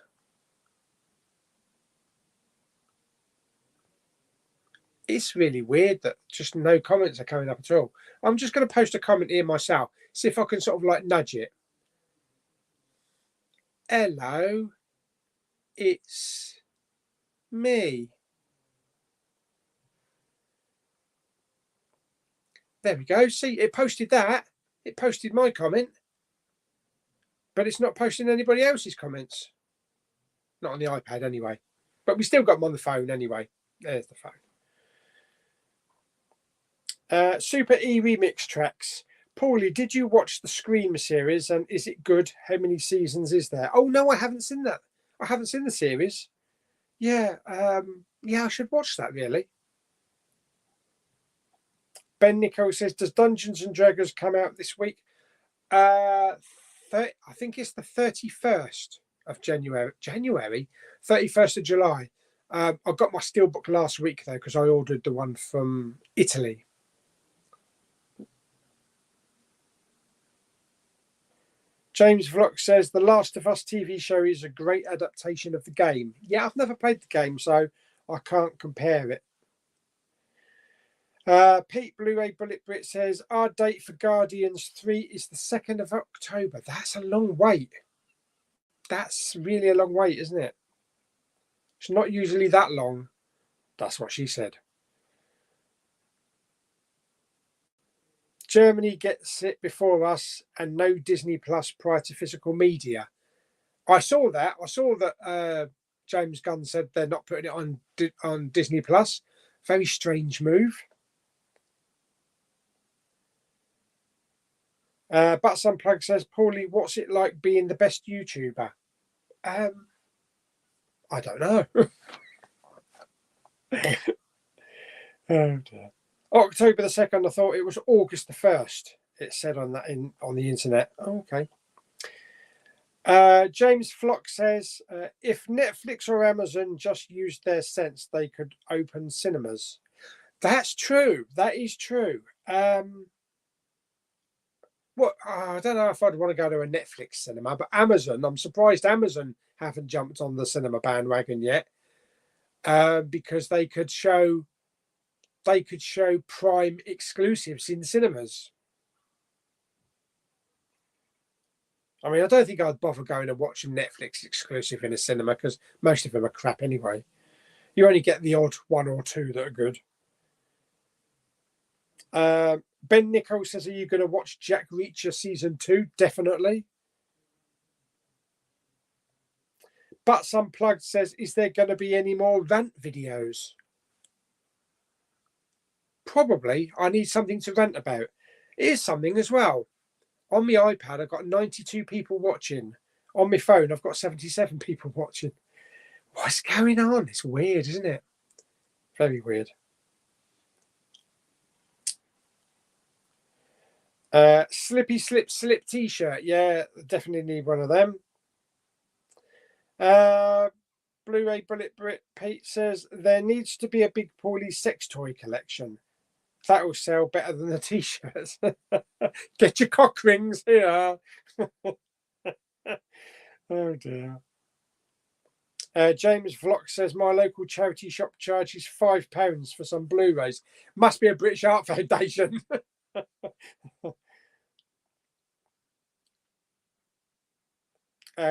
It's really weird that just no comments are coming up at all. I'm just going to post a comment here myself. See if I can sort of like nudge it. Hello. It's me. There we go. See, it posted that. It posted my comment. But it's not posting anybody else's comments. Not on the iPad anyway. But we still got them on the phone anyway. There's the phone. Super E Remix Tracks. Pauly, did you watch the Scream series and is it good? How many seasons is there? Oh, no, I haven't seen that. I haven't seen the series. Yeah, I should watch that really. Ben Nico says, does Dungeons and Dragons come out this week? I think it's the 31st of January. 31st of July. I got my steelbook last week though because I ordered the one from Italy. James Vlog says, The Last of Us TV show is a great adaptation of the game. Yeah, I've never played the game, so I can't compare it. Pete Blu-ray Bullet Brit says, our date for Guardians 3 is the 2nd of October. That's a long wait. That's really a long wait, isn't it? It's not usually that long. That's what she said. Germany gets it before us and no Disney Plus prior to physical media. I saw that. James Gunn said they're not putting it on Disney Plus. Very strange move. Butts Unplugged says, Pauly, what's it like being the best YouTuber? I don't know. Oh dear. October the 2nd, I thought it was August the 1st. It said on that on the internet. Oh, okay. James Flock says, if Netflix or Amazon just used their sense, they could open cinemas. That's true. That is true. I don't know if I'd want to go to a Netflix cinema, but Amazon, I'm surprised Amazon haven't jumped on the cinema bandwagon yet, because they could show Prime exclusives in cinemas. I mean, I don't think I'd bother going and watching Netflix exclusive in a cinema because most of them are crap anyway. You only get the odd one or two that are good. Ben Nichols says, are you going to watch Jack Reacher season 2? Definitely. Butts Unplugged says, is there going to be any more rant videos? Probably. I need something to rant about. It is something as well. On my iPad, I've got 92 people watching. On my phone, I've got 77 people watching. What's going on? It's weird, isn't it? Very weird. Slippy Slip Slip t-shirt. Yeah, definitely need one of them. Blu-ray Bullet Brit Pete says, there needs to be a big Pauly sex toy collection. That will sell better than the t-shirts. Get your cock rings here. Oh dear. James Vlock says, my local charity shop charges £5 for some Blu-rays. Must be a British Art Foundation.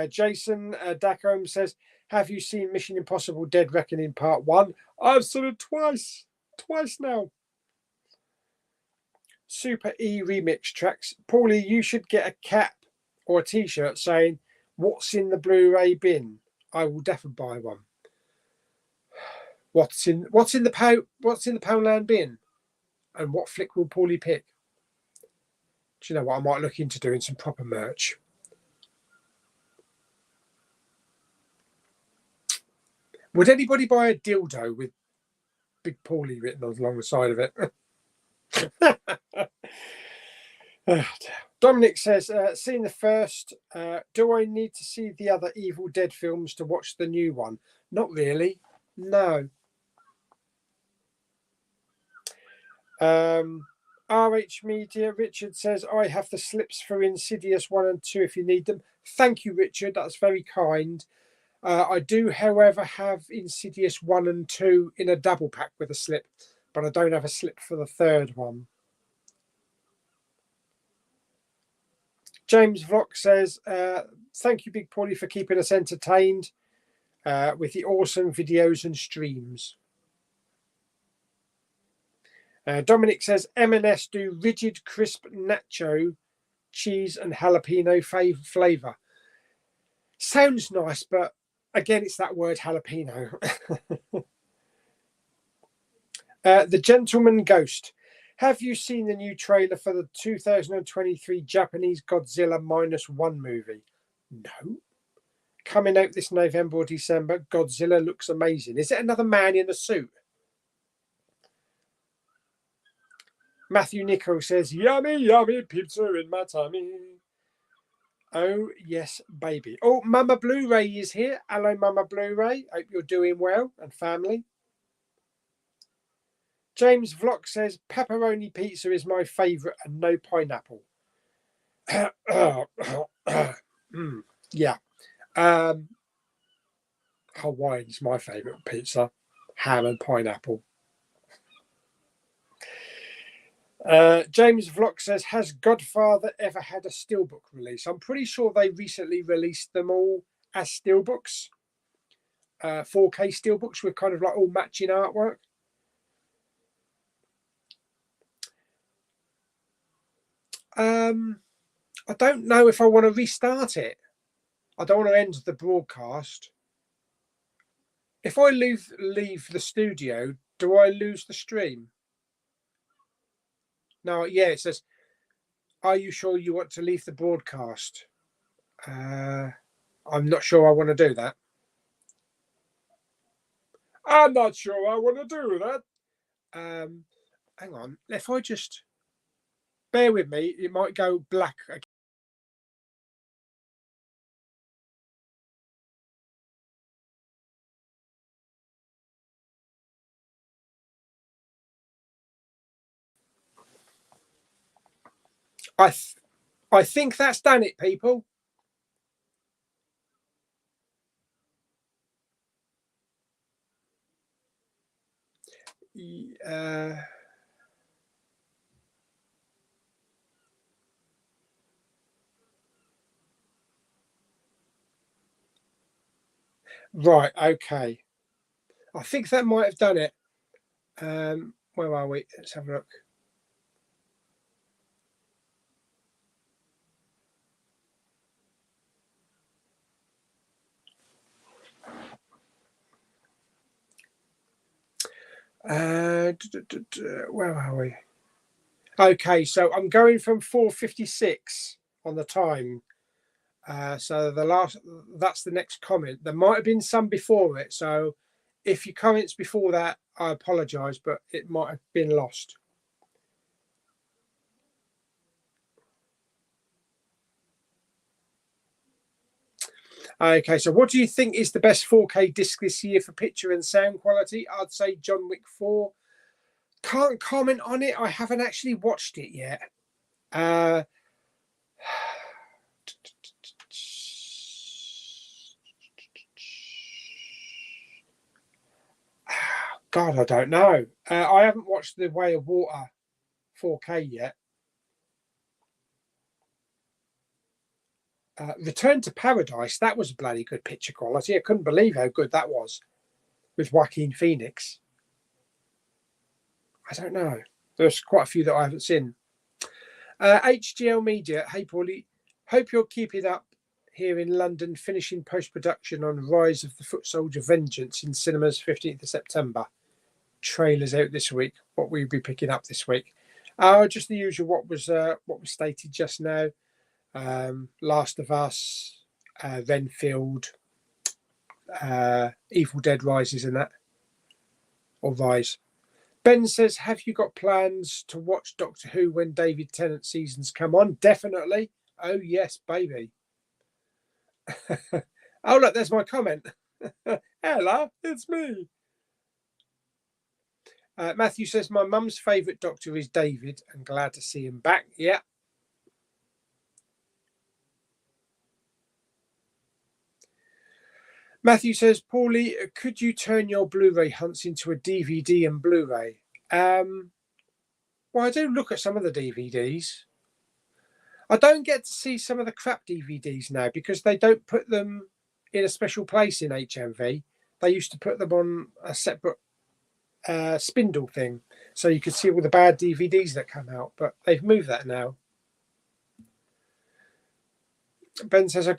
Jason Dacombe says, have you seen Mission Impossible Dead Reckoning Part 1? I've seen it twice now. Super E remix tracks. Paulie, you should get a cap or a t-shirt saying, what's in the Blu-ray bin? I will definitely buy one. What's in the Poundland bin? And what flick will Paulie pick? Do you know what? I might look into doing some proper merch. Would anybody buy a dildo with Big Paulie written along the side of it? Dominic says, seen the first. Do I need to see the other Evil Dead films to watch the new one? Not really. No. RH Media, Richard says, I have the slips for Insidious 1 and 2 if you need them. Thank you, Richard. That's very kind. I do, however, have Insidious 1 and 2 in a double pack with a slip, but I don't have a slip for the third one. James Vlock says, thank you, Big Paulie, for keeping us entertained with the awesome videos and streams. Dominic says, M&S do rigid, crisp nacho, cheese and jalapeno flavour. Sounds nice, but again, it's that word jalapeno. The Gentleman Ghost. Have you seen the new trailer for the 2023 Japanese Godzilla -1 movie? No. Coming out this November or December, Godzilla looks amazing. Is it another man in a suit? Matthew Nichol says, yummy, yummy pizza in my tummy. Oh, yes, baby. Oh, Mama Blu-ray is here. Hello, Mama Blu-ray. Hope you're doing well and family. James Vlock says, pepperoni pizza is my favourite and no pineapple. Yeah. Hawaii's my favourite pizza. Ham and pineapple. James Vlock says, has Godfather ever had a steelbook release? I'm pretty sure they recently released them all as steelbooks. 4K steelbooks with kind of like all matching artwork. I don't know if I want to restart it. I don't want to end the broadcast. If I leave the studio, do I lose the stream? No, yeah, it says, are you sure you want to leave the broadcast? I'm not sure I want to do that. I'm not sure I want to do that. Hang on. If I just bear with me, it might go black again. I think that's done it, people. Right, okay. I think that might have done it. Where are we? Let's have a look. Where are we? Okay, so I'm going from 4:56 on the time. So that's the next comment. There might have been some before it. So if your comments before that, I apologise, but it might have been lost. Okay, so what do you think is the best 4K disc this year for picture and sound quality? I'd say John Wick 4. Can't comment on it. I haven't actually watched it yet. God, I don't know. I haven't watched The Way of Water 4K yet. Return to Paradise, that was bloody good picture quality. I couldn't believe how good that was with Joaquin Phoenix. I don't know. There's quite a few that I haven't seen. HGL Media, hey Pauly, hope you're keeping up here in London, finishing post-production on Rise of the Foot Soldier Vengeance in cinemas 15th of September. Trailers out this week. What we'll be picking up this week. Just the usual what was stated just now. Last of Us, Renfield, Evil Dead Rises and that. Or Rise. Ben says, have you got plans to watch Doctor Who when David Tennant seasons come on? Definitely. Oh, yes, baby. Oh, look, there's my comment. Hello, it's me. Matthew says, my mum's favourite Doctor is David. I'm glad to see him back. Yeah. Matthew says, Paulie, could you turn your Blu-ray hunts into a DVD and Blu-ray? Well, I do look at some of the DVDs. I don't get to see some of the crap DVDs now because they don't put them in a special place in HMV. They used to put them on a separate spindle thing so you could see all the bad DVDs that come out, but they've moved that now. Ben says,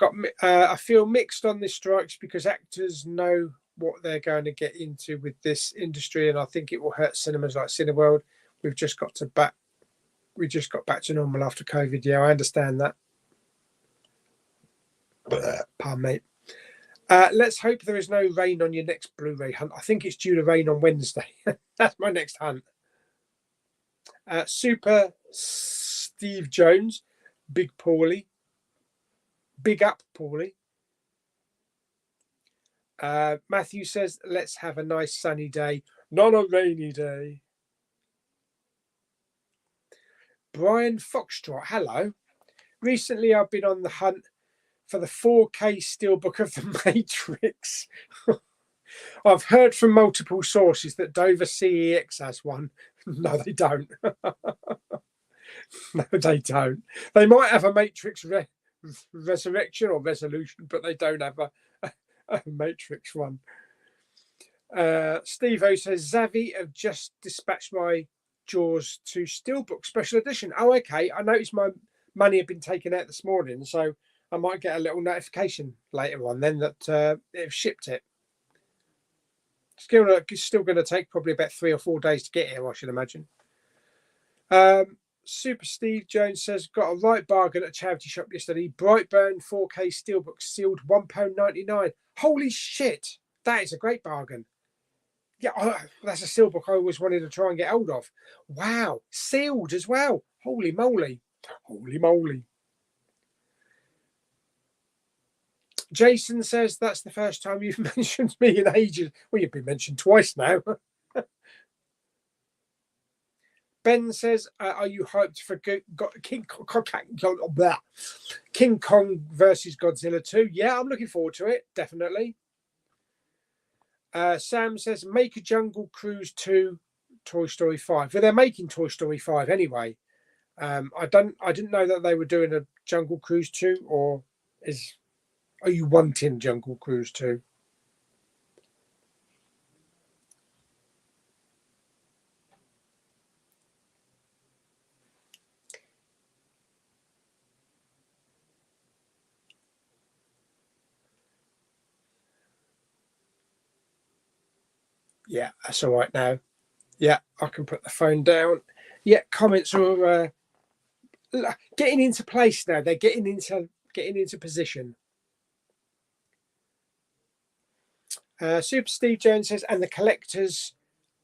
I feel mixed on this strikes because actors know what they're going to get into with this industry, and I think it will hurt cinemas like Cineworld. We just got back to normal after COVID. Yeah, I understand that. Pardon me. Let's hope there is no rain on your next Blu-ray hunt. I think it's due to rain on Wednesday. That's my next hunt. Super Steve Jones, Big Pauly. Big up, Pauly. Matthew says, let's have a nice sunny day, not a rainy day. Brian Foxtrot, hello. Recently, I've been on the hunt for the 4K steelbook of The Matrix. I've heard from multiple sources that Dover CEX has one. No, they don't. No, they don't. They might have a Matrix Resurrection or Resolution, but they don't have a Matrix one. Steve-O says, Zavi have just dispatched my Jaws 2 Steelbook Special Edition. Oh, okay. I noticed my money had been taken out this morning, so I might get a little notification later on then that they've shipped it. Still going to take probably about 3 or 4 days to get here, I should imagine. Super Steve Jones says, got a right bargain at a charity shop yesterday. Brightburn 4K Steelbook sealed £1.99. Holy shit! That is a great bargain. Yeah, that's a steelbook I always wanted to try and get hold of. Wow, sealed as well. Holy moly. Holy moly. Jason says that's the first time you've mentioned me in ages. Well, you've been mentioned twice now. Ben says, are you hyped for King Kong versus Godzilla 2? Yeah, I'm looking forward to it, definitely. Sam says, make a Jungle Cruise 2 Toy Story 5. Well, they're making Toy Story 5 anyway. I didn't know that they were doing a Jungle Cruise 2, or are you wanting Jungle Cruise 2? Yeah, that's all right now. Yeah, I can put the phone down. Yeah, comments are getting into place now. They're getting into position. Super Steve Jones says, and the collectors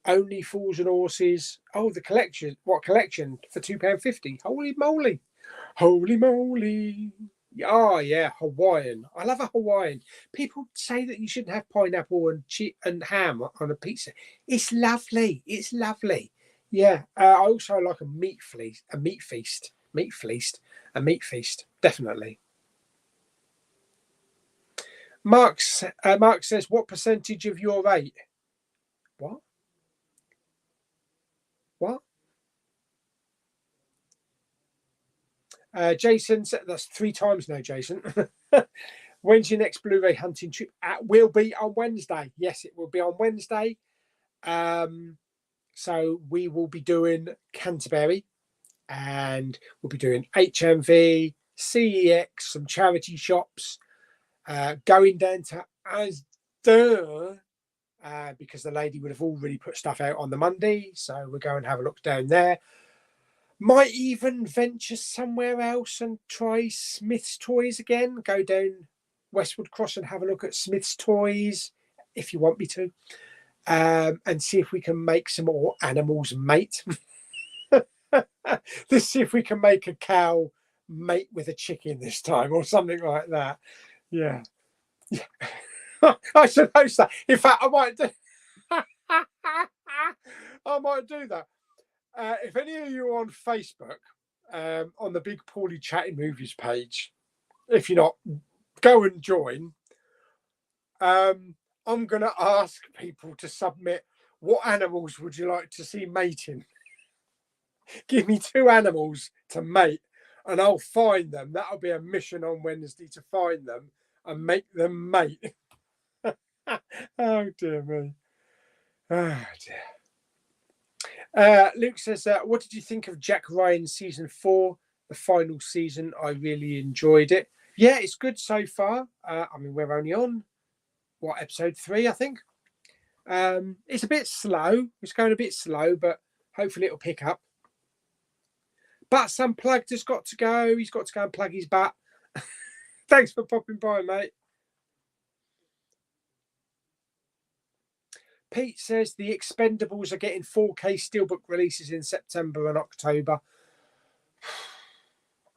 only fools and horses. Oh, the collection. What collection for £2.50? Holy moly. Holy moly. Oh, yeah, Hawaiian. I love a Hawaiian. People say that you shouldn't have pineapple and ham on a pizza. It's lovely. It's lovely. Yeah. I also like a meat feast. Definitely. Mark says, what percentage of your rate? What? Jason, that's 3 times now, Jason. When's your next Blu-ray hunting trip? Will be on Wednesday. Yes, it will be on Wednesday. So we will be doing Canterbury, and we'll be doing HMV, CEX, some charity shops, going down to Asda, because the lady would have already put stuff out on the Monday. So we'll go and have a look down there. Might even venture somewhere else and try Smith's Toys again. Go down Westwood Cross and have a look at Smith's Toys, if you want me to, and see if we can make some more animals mate. Let's see if we can make a cow mate with a chicken this time, or something like that. Yeah. I suppose that. In fact, I might do. I might do that. If any of you are on Facebook, on the Big Pauly Chatting Movies page, if you're not, go and join. I'm going to ask people to submit, what animals would you like to see mating? Give me 2 animals to mate, and I'll find them. That'll be a mission on Wednesday, to find them and make them mate. Oh, dear me. Oh, dear. Luke says, what did you think of Jack Ryan season 4, the final season? I really enjoyed it. Yeah, it's good so far. I mean, we're only on episode 3, I think. It's a bit slow. It's going a bit slow, but hopefully it'll pick up. Butt's unplugged has got to go. He's got to go and plug his butt. Thanks for popping by, mate. Pete says the Expendables are getting 4K steelbook releases in September and October.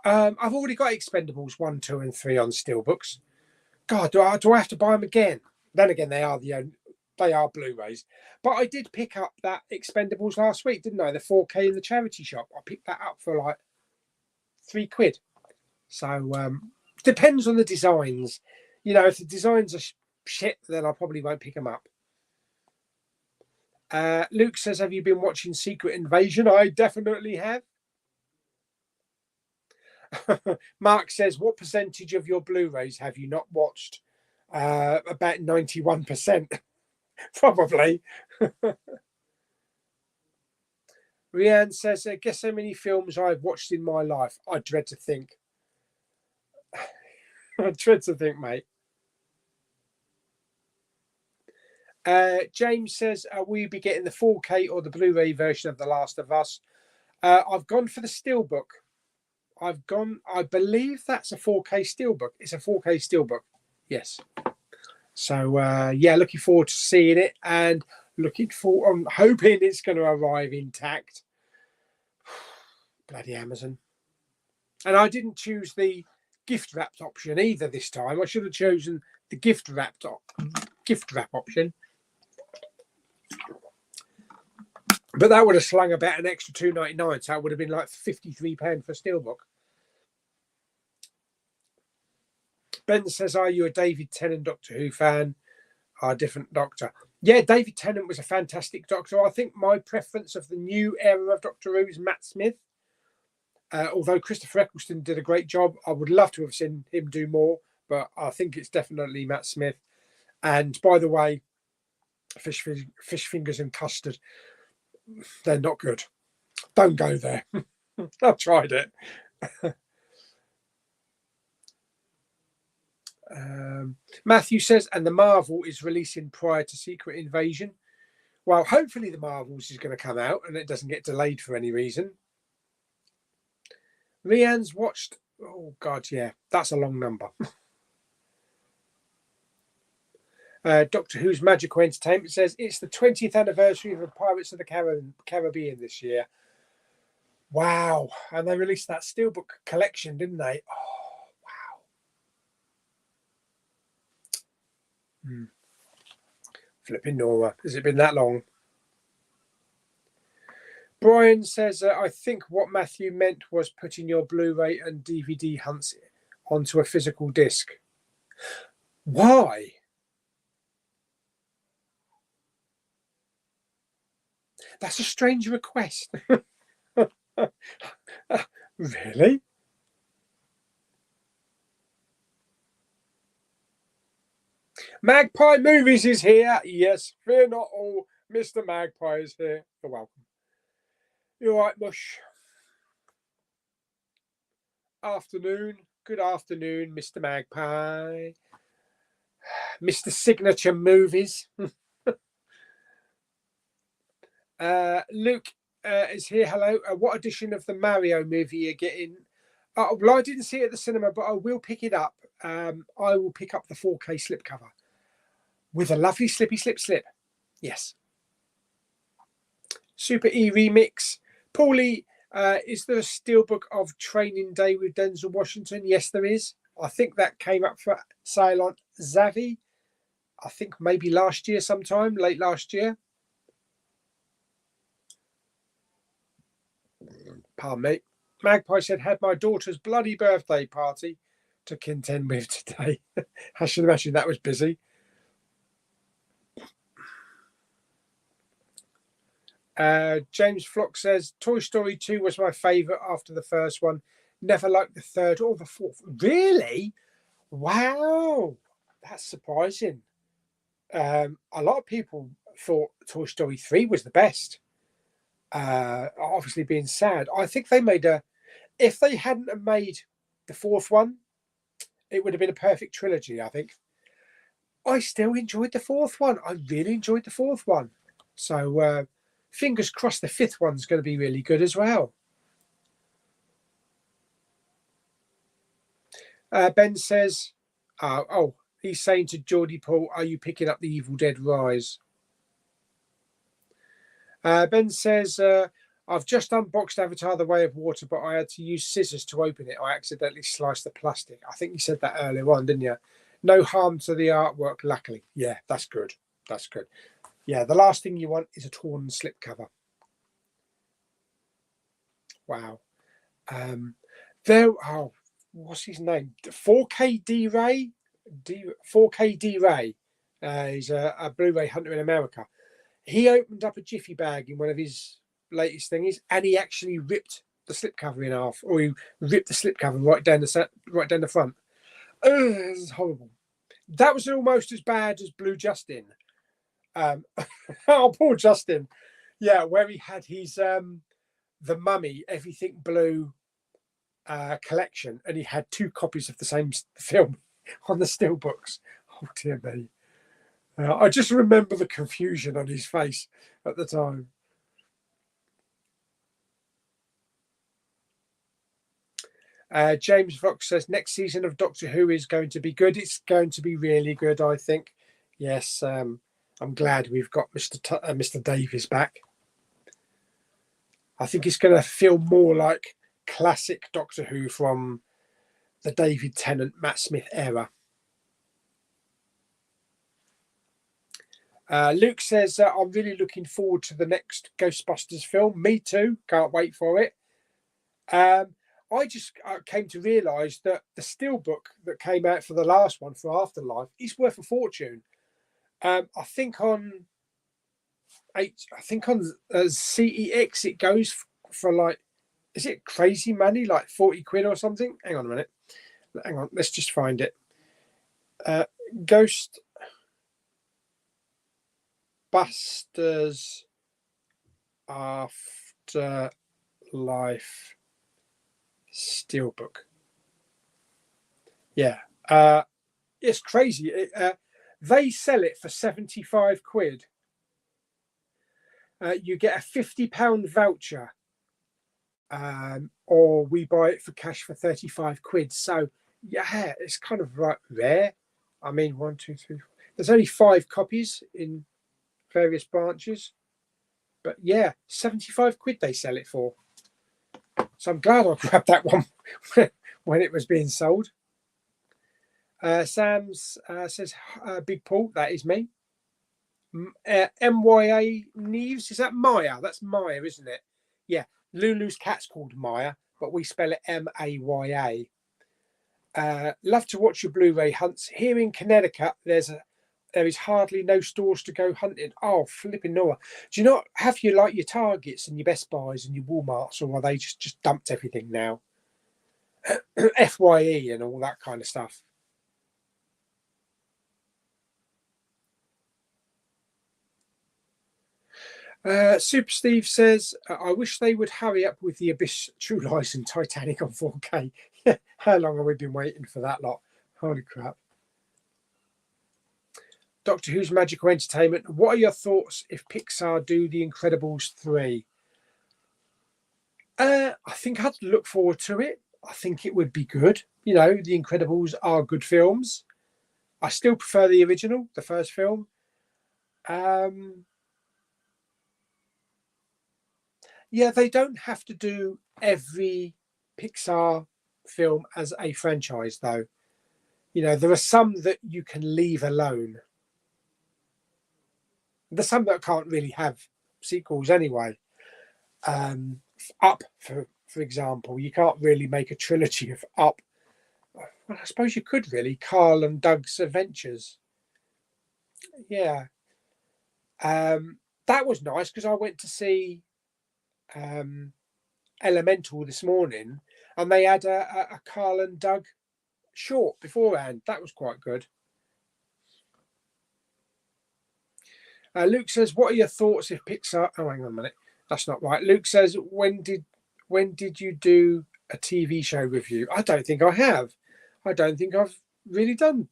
I've already got Expendables 1, 2, and 3 on steelbooks. God, do I have to buy them again? Then again, they are Blu-rays. But I did pick up that Expendables last week, didn't I? The 4K in the charity shop. I picked that up for like £3. So depends on the designs. You know, if the designs are shit, then I probably won't pick them up. Luke says, have you been watching Secret Invasion? I definitely have. Mark says, what percentage of your Blu-rays have you not watched? About 91%. Probably. Rianne says, guess how many films I've watched in my life? I dread to think. I dread to think, mate. James says, will you be getting the 4K or the Blu-ray version of The Last of Us? I've gone for the steelbook. I believe that's a 4K steelbook. It's a 4K steelbook. Yes. So, yeah, looking forward to seeing it. And Looking for, I'm hoping it's going to arrive intact. Bloody Amazon. And I didn't choose the gift wrapped option either this time. I should have chosen the gift wrap option. But that would have slung about an extra £2.99, so it would have been like £53 for Steelbook. Ben says, are you a David Tennant Doctor Who fan? A different Doctor. Yeah, David Tennant was a fantastic Doctor. I think my preference of the new era of Doctor Who is Matt Smith. Although Christopher Eccleston did a great job, I would love to have seen him do more, but I think it's definitely Matt Smith. And by the way, fish fingers and custard, they're not good. Don't go there. I've tried it. Matthew says, and the Marvel is releasing prior to Secret Invasion. Well, hopefully the Marvels is going to come out and it doesn't get delayed for any reason. Rianne's watched, oh God, yeah, that's a long number. Doctor Who's Magical Entertainment says, it's the 20th anniversary of the Pirates of the Caribbean this year. Wow. And they released that Steelbook collection, didn't they? Oh, wow. Flipping Nora. Has it been that long? Brian says, I think what Matthew meant was putting your Blu-ray and DVD hunts onto a physical disc. Why? That's a strange request. Really? Magpie Movies is here. Yes, fear not all. Mr. Magpie is here. You're welcome. You're right, Mush. Afternoon. Good afternoon, Mr. Magpie. Mr. Signature Movies. Luke is here. Hello. What edition of the Mario movie you're getting? Well, I didn't see it at the cinema, but I will pick it up. I will pick up the 4K slipcover with a lovely slippy slip. Yes. Super E remix. Pauly, is there a Steelbook of Training Day with Denzel Washington? Yes, there is. I think that came up for sale on Zavi. I think maybe last year sometime, late last year. Pardon me. Magpie said, had my daughter's bloody birthday party to contend with today. I should imagine that was busy. James Flock says, Toy Story 2 was my favourite after the first one. Never liked the third or the fourth. Really? Wow. That's surprising. A lot of people thought Toy Story 3 was the best. Obviously being sad. I think they made if they hadn't have made the fourth one, it would have been a perfect trilogy, I think. I still enjoyed the fourth one. I really enjoyed the fourth one. So fingers crossed the fifth one's going to be really good as well. Ben says, he's saying to Geordie Paul, are you picking up the Evil Dead Rise? Ben says, I've just unboxed Avatar The Way of Water, but I had to use scissors to open it. I accidentally sliced the plastic. I think you said that earlier on, didn't you? No harm to the artwork, luckily. Yeah, that's good. That's good. Yeah, the last thing you want is a torn slipcover. Wow. What's his name? 4K D-Ray? 4K D-Ray is a Blu-ray hunter in America. He opened up a Jiffy bag in one of his latest things, and he actually ripped the slipcover in half, or he ripped the slipcover right down the front. Oh, this is horrible. That was almost as bad as Blue Justin. Oh, poor Justin. Yeah, where he had his The Mummy Everything Blue collection, and he had 2 copies of the same film on the steelbooks. Oh dear me. I just remember the confusion on his face at the time. James Fox says, next season of Doctor Who is going to be good. It's going to be really good, I think. Yes. I'm glad we've got Mr. Davies back. I think it's going to feel more like classic Doctor Who from the David Tennant, Matt Smith era. Luke says, I'm really looking forward to the next Ghostbusters film. Me too. Can't wait for it. I just came to realise that the steelbook that came out for the last one, for Afterlife, is worth a fortune. I think on CEX it goes for like, is it crazy money, like 40 quid or something? Hang on a minute. Hang on, let's just find it. Ghostbusters Afterlife steelbook. Yeah, it's crazy. They sell it for 75 quid. You get a £50 voucher, or we buy it for cash for 35 quid. So yeah, it's kind of like rare. I mean, 1, 2, 3, 4. There's only 5 copies in various branches, but yeah, 75 quid they sell it for. So I'm glad I grabbed that one when it was being sold. Sam's says, Big Paul, that is me. MYA Neves, is that Maya? That's Maya, isn't it? Yeah, Lulu's cat's called Maya, but we spell it MAYA. Love to watch your Blu-ray hunts. Here in Connecticut, there is hardly no stores to go hunting. Oh, flipping Noah. Do you not have your Targets and your Best Buys and your Walmarts, or are they just dumped everything now? FYE and all that kind of stuff. Super Steve says, I wish they would hurry up with the Abyss, True Lies and Titanic on 4K. How long have we been waiting for that lot? Holy crap. Doctor Who's Magical Entertainment. What are your thoughts if Pixar do The Incredibles 3? I think I'd look forward to it. I think it would be good. You know, The Incredibles are good films. I still prefer the original, the first film. Yeah, they don't have to do every Pixar film as a franchise, though. You know, there are some that you can leave alone. There's some that can't really have sequels anyway. Up, for example, you can't really make a trilogy of Up. Well, I suppose you could really. Carl and Doug's Adventures. Yeah. That was nice because I went to see Elemental this morning, and they had a Carl and Doug short beforehand. That was quite good. Luke says, what are your thoughts if Pixar... Oh, hang on a minute. That's not right. Luke says, when did you do a TV show review? I don't think I have. I don't think I've really done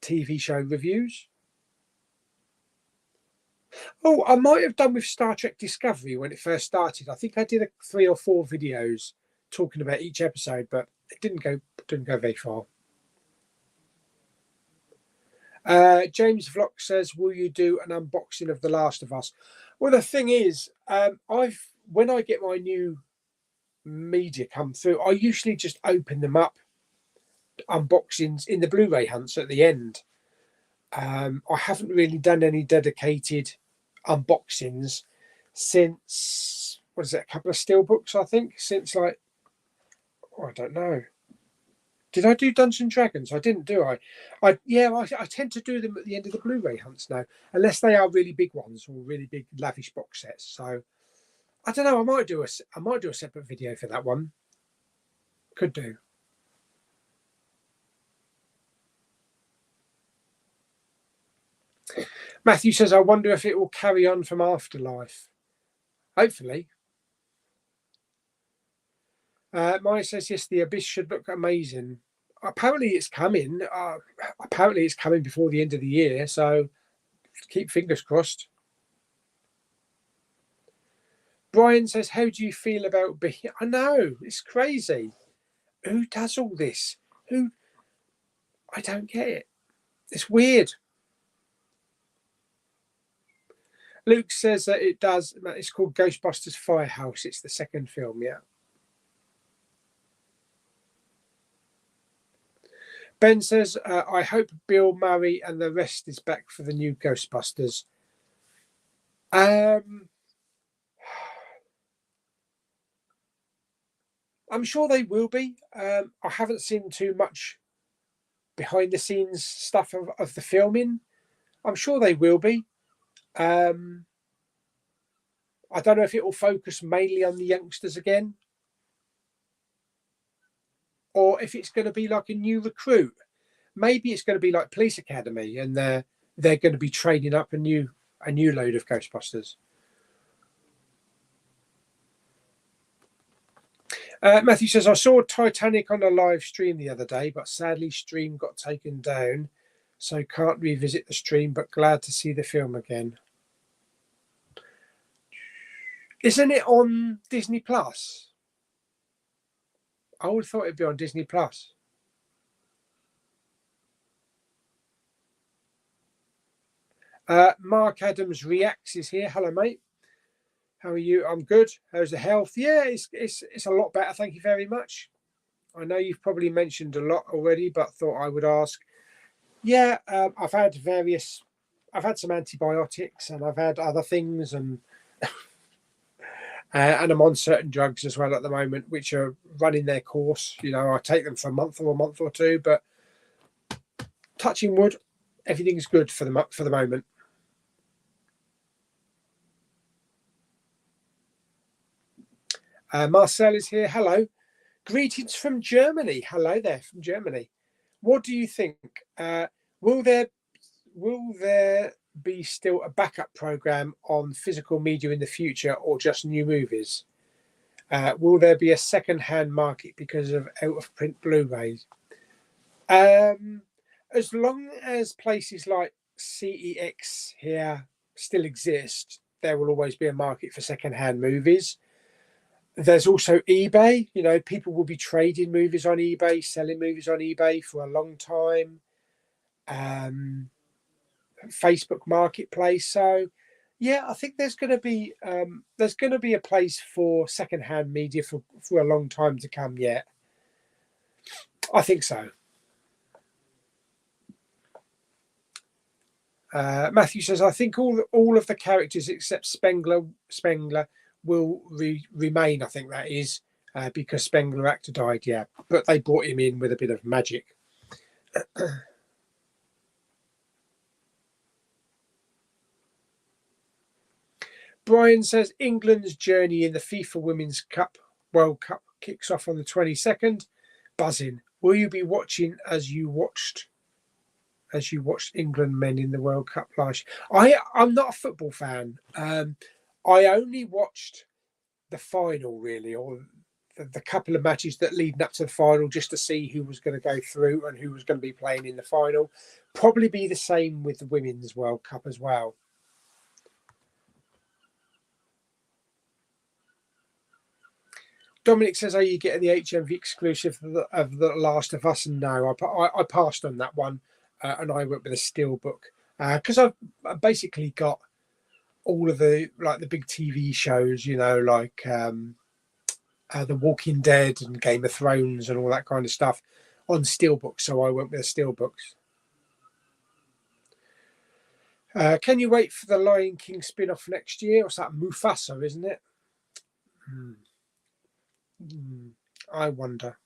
TV show reviews. Oh, I might have done with Star Trek Discovery when it first started. I think I did 3 or 4 videos talking about each episode, but it didn't go very far. James Vlock says, will you do an unboxing of The Last of Us? Well, the thing is, when I get my new media come through, I usually just open them up, unboxings in the Blu-ray hunts at the end. I haven't really done any dedicated unboxings since, what is it, a couple of steelbooks, I think, since like, I don't know. Did I do Dungeons and Dragons? I didn't, do I? I tend to do them at the end of the Blu-ray hunts now, unless they are really big ones or really big lavish box sets. So I don't know. I might do a separate video for that one. Could do. Matthew says, I wonder if it will carry on from Afterlife. Hopefully. Maya says, yes, the Abyss should look amazing. Apparently it's coming. Apparently it's coming before the end of the year, so keep fingers crossed. Brian says, how do you feel about being... I know, it's crazy. Who does all this? I don't get it. It's weird. Luke says that it does. It's called Ghostbusters Firehouse. It's the second film, yeah. Ben says, I hope Bill Murray and the rest is back for the new Ghostbusters. I'm sure they will be. I haven't seen too much behind the scenes stuff of the filming. I'm sure they will be. I don't know if it will focus mainly on the youngsters again, or if it's going to be like a new recruit. Maybe it's going to be like Police Academy, and they're going to be training up a new load of Ghostbusters. Matthew says, I saw Titanic on a live stream the other day, but sadly stream got taken down, so can't revisit the stream, but glad to see the film again. Isn't it on Disney Plus? I would have thought it'd be on Disney Plus. Mark Adams Reacts is here. Hello, mate. How are you? I'm good. How's the health? Yeah, it's a lot better. Thank you very much. I know you've probably mentioned a lot already, but thought I would ask. Yeah, I've had some antibiotics, and I've had other things, and and I'm on certain drugs as well at the moment, which are running their course. You know, I take them for a month or two, but touching wood, everything's good for the moment. Marcel is here. Hello. Greetings from Germany. Hello there from Germany. What do you think? Will there be still a backup program on physical media in the future, or just new movies? Will there be a second-hand market because of out-of-print Blu-rays? As long as places like CEX here still exist, there will always be a market for second-hand movies. There's also eBay. You know, people will be trading movies on eBay, selling movies on eBay for a long time. Facebook Marketplace. So, yeah, I think there's going to be a place for secondhand media for a long time to come yet. I think so. Matthew says, I think all of the characters except Spengler will remain. I think that is because Spengler actor died, yeah. But they brought him in with a bit of magic. Brian says, England's journey in the FIFA Women's World Cup kicks off on the 22nd. Buzzing. Will you be watching as you watched England men in the World Cup last year? I'm not a football fan. I only watched the final, really, or the couple of matches that lead up to the final, just to see who was going to go through and who was going to be playing in the final. Probably be the same with the Women's World Cup as well. Dominic says, are you getting the HMV exclusive of The Last of Us? No, I passed on that one, and I went with a steelbook because I've basically got all of the big TV shows, you know, like The Walking Dead and Game of Thrones and all that kind of stuff on steelbooks. So I went with the steelbooks. Can you wait for the Lion King spin-off next year? What's that? Mufasa, isn't it? I wonder.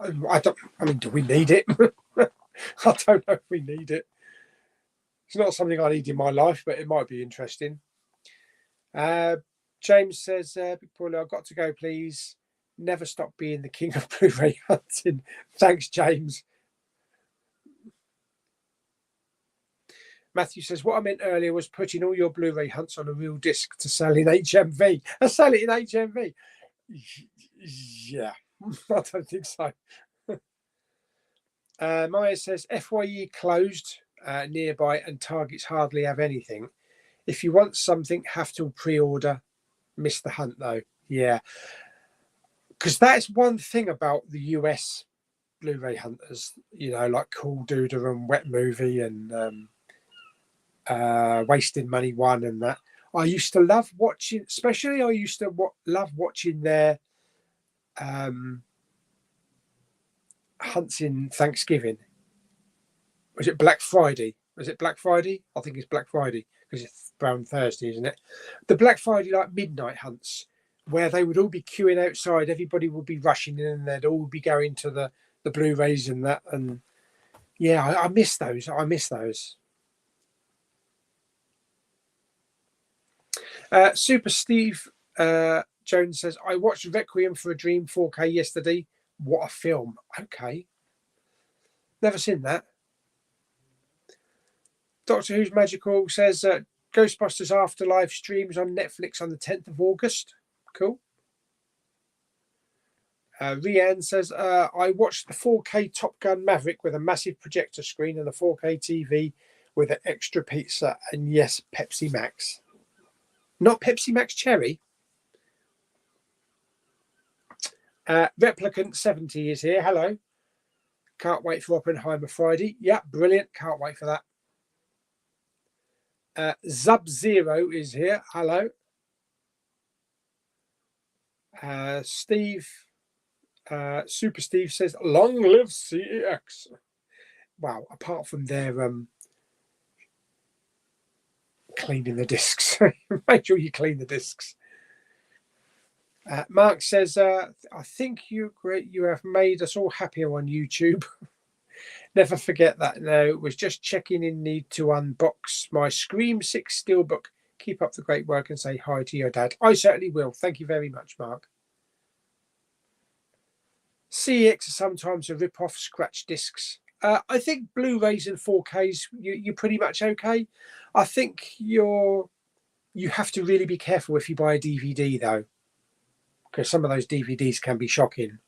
I mean, do we need it? I don't know if we need it. It's not something I need in my life, but it might be interesting. James says, Big Pauly, I've got to go, please. Never stop being the king of Blu-ray hunting. Thanks, James. Matthew says, what I meant earlier was putting all your Blu-ray hunts on a real disc to sell in HMV. I sell it in HMV. Yeah, I don't think so. Maya says, FYE closed nearby and Targets hardly have anything. If you want something, have to pre-order. Miss the hunt, though. Yeah. Because that's one thing about the US Blu-ray hunters, you know, like Cool Doodah and Wet Movie and Wasting Money 1 and that. I used to love watching, especially I used to love watching their hunts in Thanksgiving. Was it Black Friday? Was it Black Friday? I think it's Black Friday because it's Brown Thursday, isn't it? The Black Friday, like midnight hunts, where they would all be queuing outside. Everybody would be rushing in and they'd all be going to the Blu-rays and that. And yeah, I miss those. I miss those. Super Steve Jones says, I watched Requiem for a Dream 4K yesterday. What a film. Okay. Never seen that. Doctor Who's Magical says, Ghostbusters Afterlife streams on Netflix on the 10th of August. Cool. Rianne says, I watched the 4K Top Gun Maverick with a massive projector screen and a 4K TV with an extra pizza and yes, Pepsi Max. Not Pepsi Max Cherry. Replicant 70 is here. Hello. Can't wait for Oppenheimer Friday. Yeah, brilliant. Can't wait for that. Zub-Zero is here. Hello. Steve, Super Steve says, long live CEX. Wow, apart from their cleaning the discs. Make sure you clean the discs. Mark says, I think you have made us all happier on YouTube. Never forget that. No, was just checking in need to unbox my Scream 6 Steelbook. Keep up the great work and say hi to your dad. I certainly will. Thank you very much, Mark. CX are sometimes a rip-off scratch discs. I think Blu-rays and 4Ks, you're pretty much okay. I think you have to really be careful if you buy a DVD, though, because some of those DVDs can be shocking.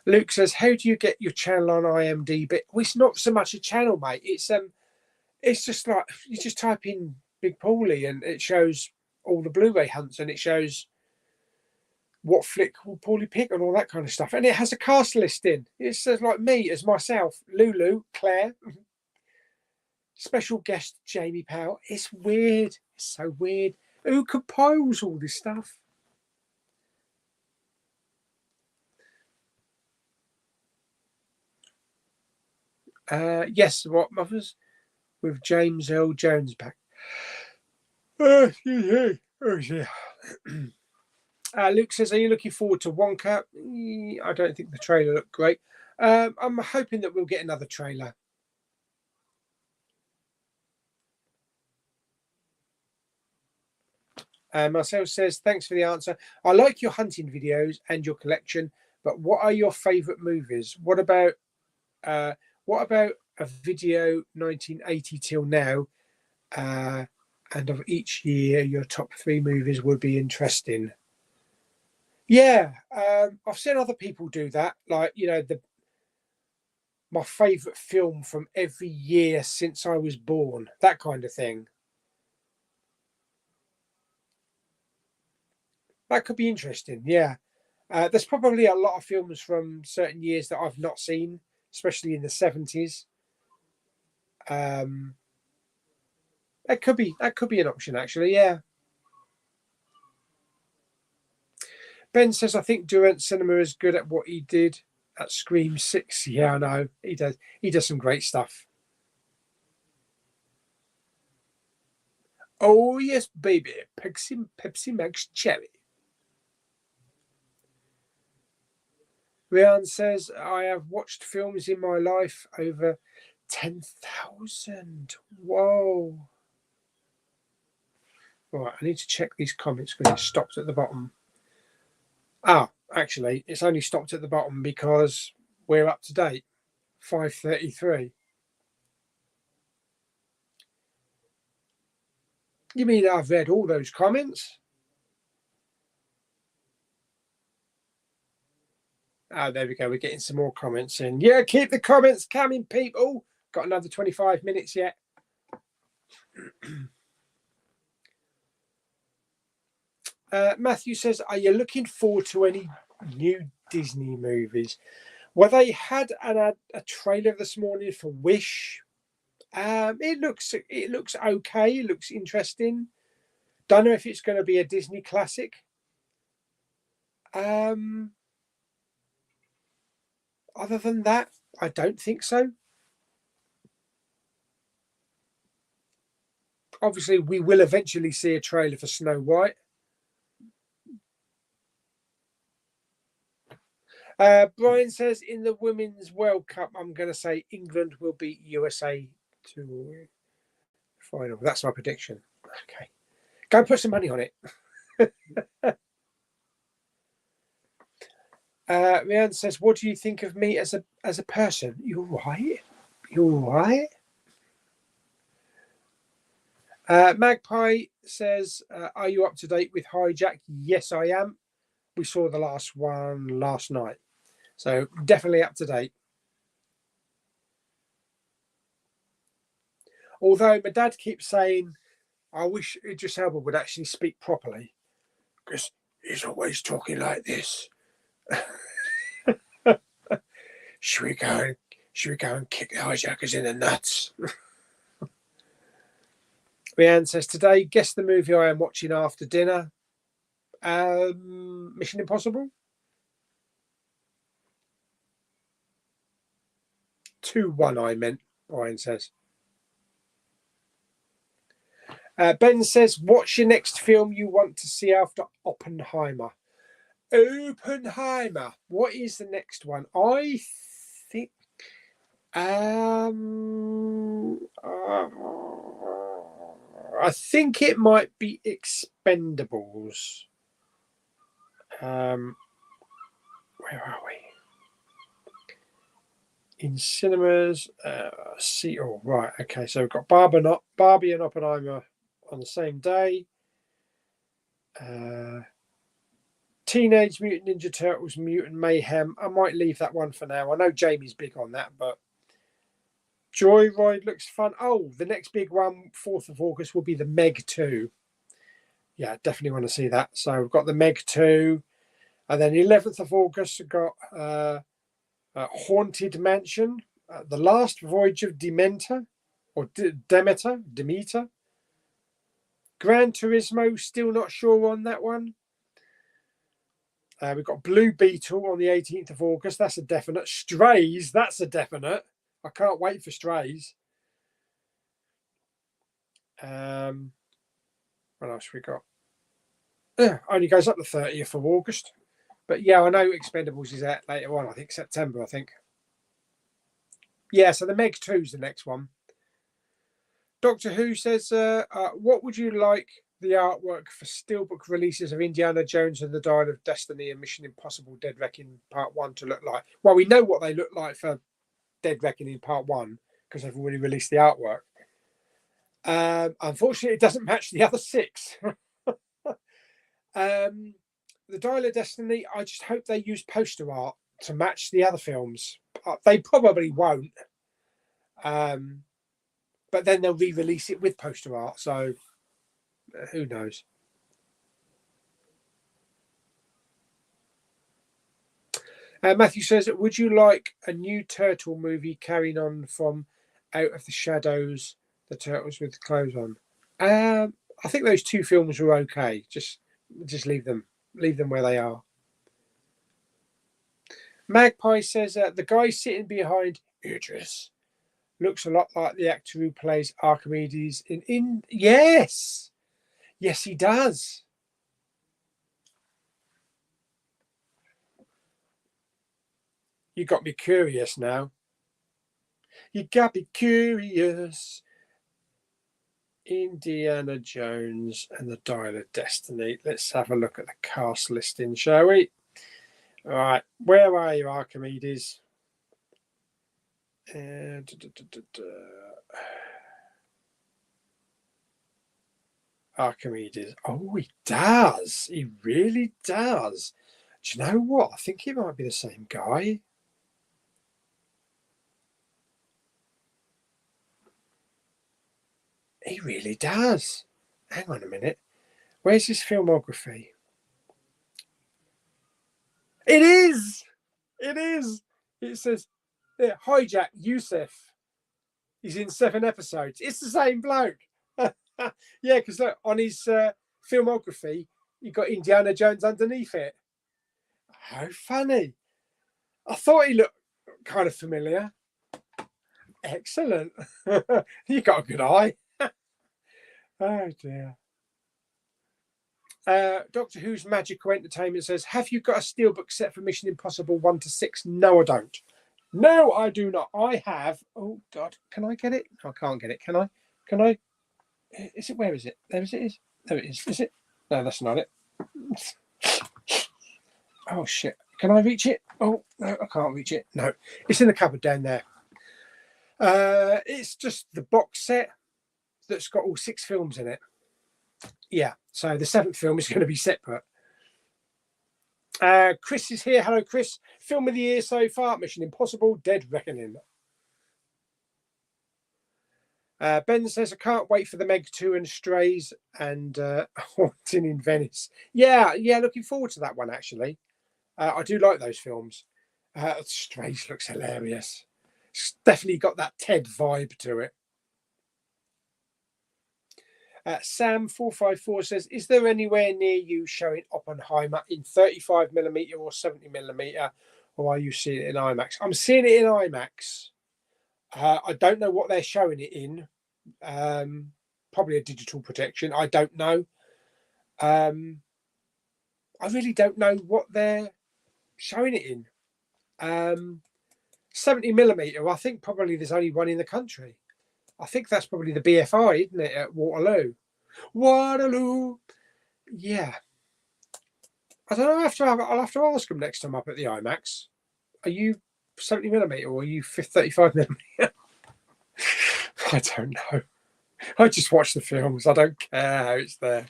Luke says, how do you get your channel on IMDb? Well, it's not so much a channel, mate. It's just like you just type in Big Pauly and it shows all the Blu-ray hunts and it shows what flick will Pauly pick and all that kind of stuff. And it has a cast listing. It says like me as myself, Lulu, Claire, special guest Jamie Powell. It's weird. It's so weird. Who compiles all this stuff? Yes, what mothers with James Earl Jones back. Oh, yeah. Luke says, are you looking forward to Wonka? I don't think the trailer looked great. I'm hoping that we'll get another trailer. Marcel says, thanks for the answer. I like your hunting videos and your collection, but what are your favourite movies? What about a video 1980 till now? And of each year, your top 3 movies would be interesting. Yeah, I've seen other people do that. Like, you know, my favourite film from every year since I was born, that kind of thing. That could be interesting, yeah. There's probably a lot of films from certain years that I've not seen, especially in the 70s. That could be an option, actually, yeah. Ben says, I think Durant Cinema is good at what he did at Scream 6. Yeah, I know. He does some great stuff. Oh, yes, baby. Pepsi Max Cherry. Rian says, I have watched films in my life over 10,000. Whoa. Right, I need to check these comments because it stopped at the bottom. Actually, it's only stopped at the bottom because we're up to date. 5:33. You mean I've read all those comments? There we go. We're getting some more comments in. Yeah, keep the comments coming, people. Got another 25 minutes yet. Matthew says, are you looking forward to any new Disney movies? Well, they had a trailer this morning for Wish. It looks okay. It looks interesting. Don't know if it's going to be a Disney classic. Other than that, I don't think so. Obviously, we will eventually see a trailer for Snow White. Brian says in the Women's World Cup, I'm going to say England will beat USA to final. That's my prediction. Okay. Go and put some money on it. Rhiannon says, what do you think of me as a person? You're right. You're right. Magpie says, are you up to date with Hijack? Yes, I am. We saw the last one last night. So definitely up to date. Although my dad keeps saying, I wish Idris Elba would actually speak properly, because he's always talking like this. Should we go and kick the hijackers in the nuts? Rhiannon says, today, guess the movie I am watching after dinner. Mission Impossible? 2-1, I meant, Brian says. Ben says, what's your next film you want to see after Oppenheimer? Oppenheimer. What is the next one? I think it might be Expendables. Where are we? In cinemas. See. Oh, right. Okay. So we've got Barbie and Oppenheimer on the same day. Teenage Mutant Ninja Turtles, Mutant Mayhem. I might leave that one for now. I know Jamie's big on that, but Joyride looks fun. Oh, the next big one, 4th of August, will be the Meg 2. Yeah, definitely want to see that. So we've got the Meg 2. And then 11th of August, we've got Haunted Mansion, The Last Voyage of Demeter, or Demeter. Gran Turismo, still not sure on that one. We've got Blue Beetle on the 18th of August. That's a definite. Strays, that's a definite. I can't wait for Strays. What else we got? Only goes up the 30th of August. But yeah, I know Expendables is out later on. I think September, I think. Yeah, so the Meg 2 is the next one. Doctor Who says, what would you like the artwork for steelbook releases of Indiana Jones and the Dial of Destiny and Mission Impossible Dead Reckoning Part 1 to look like? Well, we know what they look like for Dead Reckoning Part 1 because they've already released the artwork. Unfortunately, it doesn't match the other 6. The Dial of Destiny, I just hope they use poster art to match the other films. They probably won't. But then they'll re-release it with poster art, so who knows? Matthew says, would you like a new Turtle movie carrying on from Out of the Shadows, the Turtles with the clothes on? I think those 2 films were okay. Just leave them where they are. Magpie says, the guy sitting behind Idris looks a lot like the actor who plays Archimedes in Yes, he does. You got me curious now. You got me curious. Indiana Jones and the Dial of Destiny. Let's have a look at the cast listing, shall we? All right, where are you, Archimedes? Archimedes. Oh, he does. He really does. Do you know what? I think he might be the same guy. He really does. Hang on a minute. Where's his filmography? It is. It says, yeah, hijack Yusuf. He's in 7 episodes. It's the same bloke. Yeah, because look, on his filmography, you got Indiana Jones underneath it. How funny. I thought he looked kind of familiar. Excellent. You got a good eye. Oh, dear. Doctor Who's Magical Entertainment says, have you got a steelbook set for Mission Impossible 1 to 6? No, I don't. No, I do not. I have. Oh, God. Can I get it? I can't get it. Can I? Can I? Is it? Where is it? There it is. There it is. Is it? No, that's not it. Oh, shit. Can I reach it? Oh, no, I can't reach it. No, it's in the cupboard down there. It's just the box set that's got all 6 films in it. Yeah, so the 7th film is going to be separate. Chris is here. Hello, Chris. Film of the year so far: Mission Impossible, Dead Reckoning. Ben says, I can't wait for the Meg 2 and Strays and Haunting in Venice. Yeah, looking forward to that one, actually. I do like those films. Strays looks hilarious. It's definitely got that Ted vibe to it. Sam454 says, is there anywhere near you showing Oppenheimer in 35mm or 70mm, or are you seeing it in IMAX? I'm seeing it in IMAX. I don't know what they're showing it in. Probably a digital projection. I don't know. I really don't know what they're showing it in. 70mm, I think probably there's only one in the country. I think that's probably the BFI, isn't it, at Waterloo? Waterloo. Yeah. I don't know. I'll have to ask them next time up at the IMAX. Are you 70mm or are you 35mm? I don't know. I just watch the films. I don't care how it's there.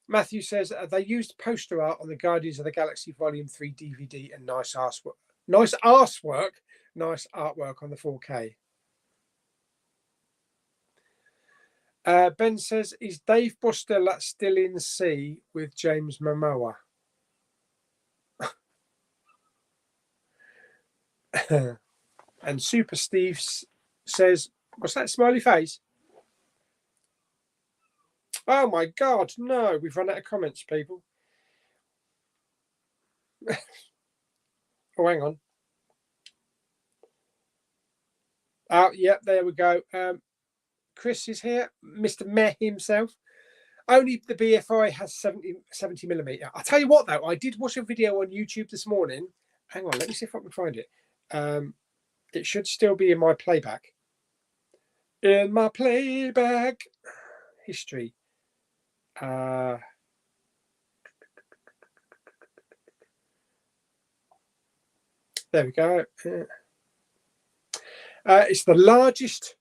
Matthew says they used poster art on the Guardians of the Galaxy Volume 3 DVD and nice artwork on the 4K. Ben says, is Dave Bostella still in C with James Momoa? And Super Steve says, what's that smiley face? Oh my God, no, we've run out of comments, people. Oh, hang on. Oh, yep, there we go. Chris is here, Mr. Meh himself. Only the BFI has 70mm. I'll tell you what, though, I did watch a video on YouTube this morning. Hang on, let me see if I can find it. It should still be in my playback. In my playback history. There we go. It's the largest.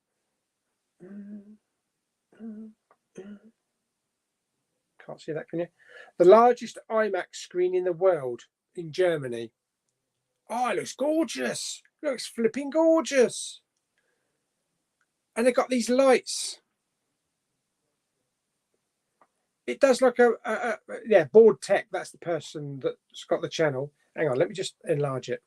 Can't see that, can you? The largest IMAX screen in the world in Germany. Oh, it looks gorgeous. It looks flipping gorgeous. And they've got these lights. It does like yeah, Board Tech. That's the person that's got the channel. Hang on, let me just enlarge it.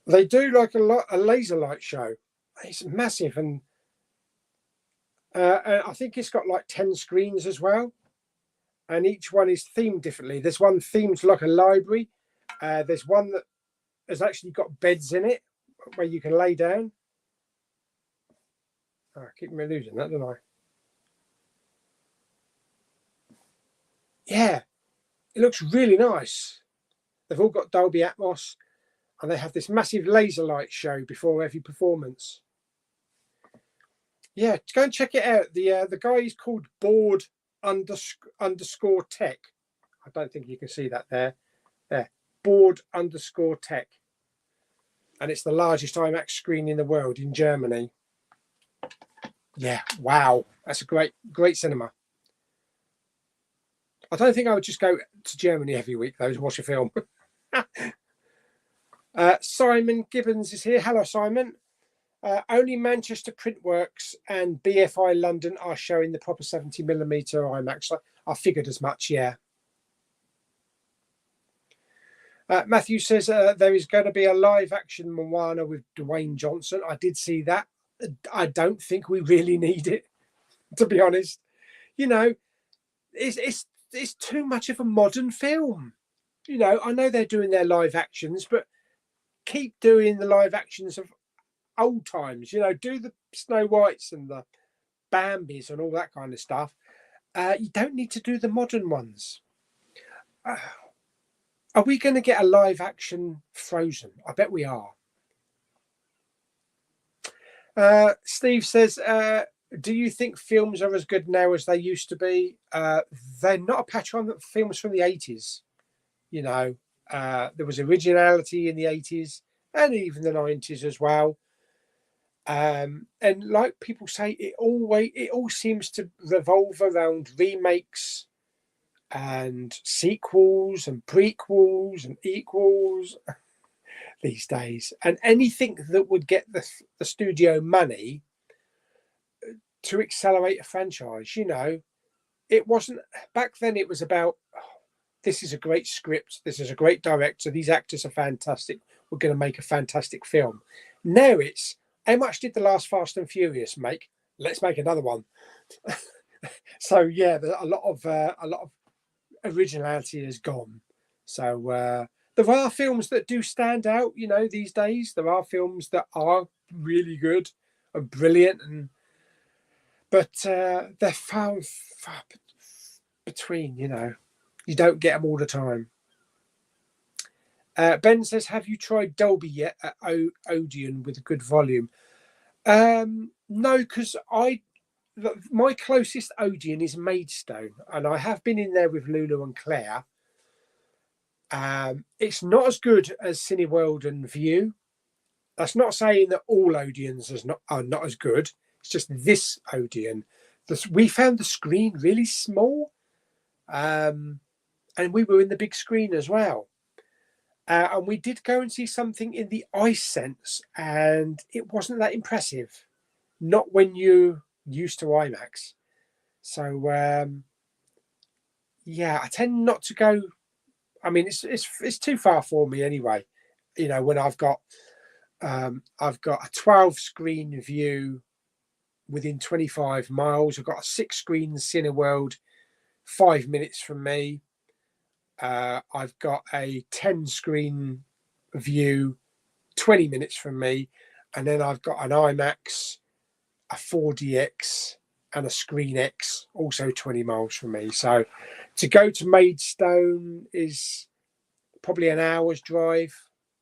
They do like a laser light show. It's massive, and I think it's got like 10 screens as well, and each one is themed differently. There's one themed like a library. There's one that has actually got beds in it where you can lay down. Oh, I keep losing that, don't I? Yeah, it looks really nice. They've all got Dolby Atmos, and they have this massive laser light show before every performance. Yeah, go and check it out. The guy is called Board underscore Tech. I don't think you can see that there. There, Board underscore Tech, and it's the largest IMAX screen in the world in Germany. Yeah, wow, that's a great cinema. I don't think I would just go to Germany every week though to watch a film. Simon Gibbons is here. Hello, Simon. Only Manchester Printworks and BFI London are showing the proper 70mm IMAX. I figured as much, yeah. Matthew says there is going to be a live-action Moana with Dwayne Johnson. I did see that. I don't think we really need it, to be honest. You know, it's too much of a modern film. You know, I know they're doing their live actions, but keep doing the live actions of old times. You know, do the Snow Whites and the Bambis and all that kind of stuff. You don't need to do the modern ones. Are we going to get a live action Frozen? I bet we are. Steve says, do you think films are as good now as they used to be? They're not a patch on films from the 80s. You know, there was originality in the 80s and even the 90s as well. And like people say, it all seems to revolve around remakes and sequels and prequels and equals these days. And anything that would get the studio money to accelerate a franchise, you know, it wasn't back then. It was about, this is a great script, this is a great director, these actors are fantastic, we're going to make a fantastic film. Now it's, how much did the last Fast and Furious make? Let's make another one. So yeah, a lot of originality is gone. So there are films that do stand out, you know, these days. There are films that are really good and brilliant, but they're far between, you know. You don't get them all the time. Ben says, have you tried Dolby yet at Odeon with a good volume? No, because my closest Odeon is Maidstone, and I have been in there with Lulu and Claire. It's not as good as Cineworld and View. That's not saying that all Odeons are not as good. It's just this Odeon. We found the screen really small, and we were in the big screen as well. And we did go and see something in the Hisense, and it wasn't that impressive. Not when you're used to IMAX. So yeah, I tend not to go. I mean, it's too far for me anyway. You know, when I've got a 12-screen View within 25 miles. I've got a 6-screen Cineworld 5 minutes from me. I've got a 10-screen View 20 minutes from me, and then I've got an IMAX, a 4DX, and a Screen X, also 20 miles from me. So to go to Maidstone is probably an hour's drive,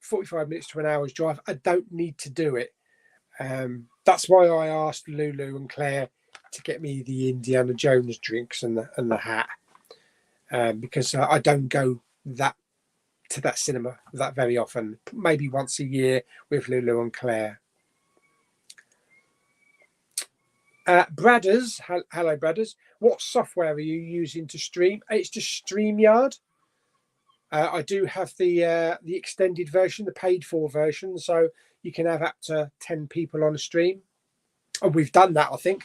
45 minutes to an hour's drive. I don't need to do it. That's why I asked Lulu and Claire to get me the Indiana Jones drinks and the hat, because I don't go to that cinema that very often. Maybe once a year with Lulu and Claire. Bradders, hello Bradders. What software are you using to stream? It's just StreamYard. I do have the extended version, the paid for version, so you can have up to 10 people on a stream. And we've done that, I think.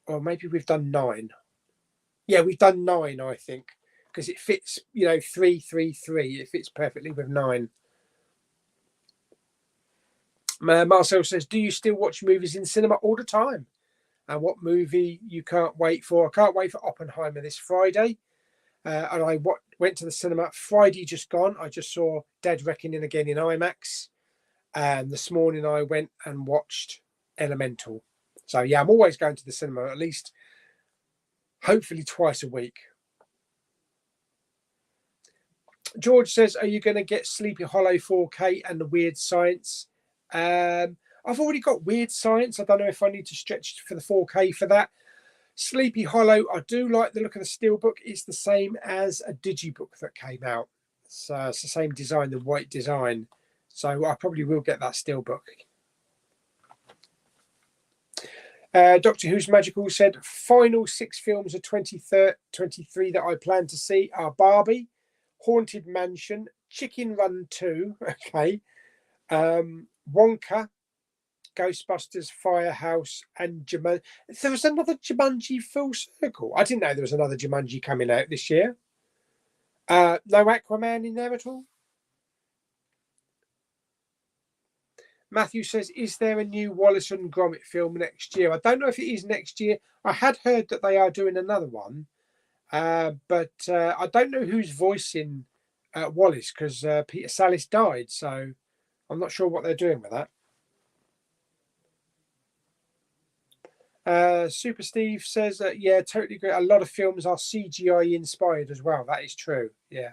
Or maybe we've done 9. Yeah, we've done 9, I think, because it fits, you know, 3, 3, 3. It fits perfectly with 9. Marcel says, do you still watch movies in cinema all the time? And what movie you can't wait for? I can't wait for Oppenheimer this Friday. And I went to the cinema Friday just gone. I just saw Dead Reckoning again in IMAX. And this morning I went and watched Elemental. So yeah, I'm always going to the cinema at least, hopefully twice a week. George says, are you going to get Sleepy Hollow 4K and the Weird Science? I've already got Weird Science. I don't know if I need to stretch for the 4K for that. Sleepy Hollow, I do like the look of the steelbook. It's the same as a digibook that came out. So it's the same design, the white design. So I probably will get that steelbook. Doctor Who's Magical said, final 6 films of 2023 that I plan to see are Barbie, Haunted Mansion, Chicken Run 2, okay, Wonka, Ghostbusters, Firehouse, and Jumanji. There was another Jumanji full circle. I didn't know there was another Jumanji coming out this year. No Aquaman in there at all. Matthew says, is there a new Wallace and Gromit film next year? I don't know if it is next year. I had heard that they are doing another one, but I don't know who's voicing Wallace, because Peter Sallis died, so I'm not sure what they're doing with that. Super Steve says, yeah, totally agree. A lot of films are CGI inspired as well. That is true. Yeah.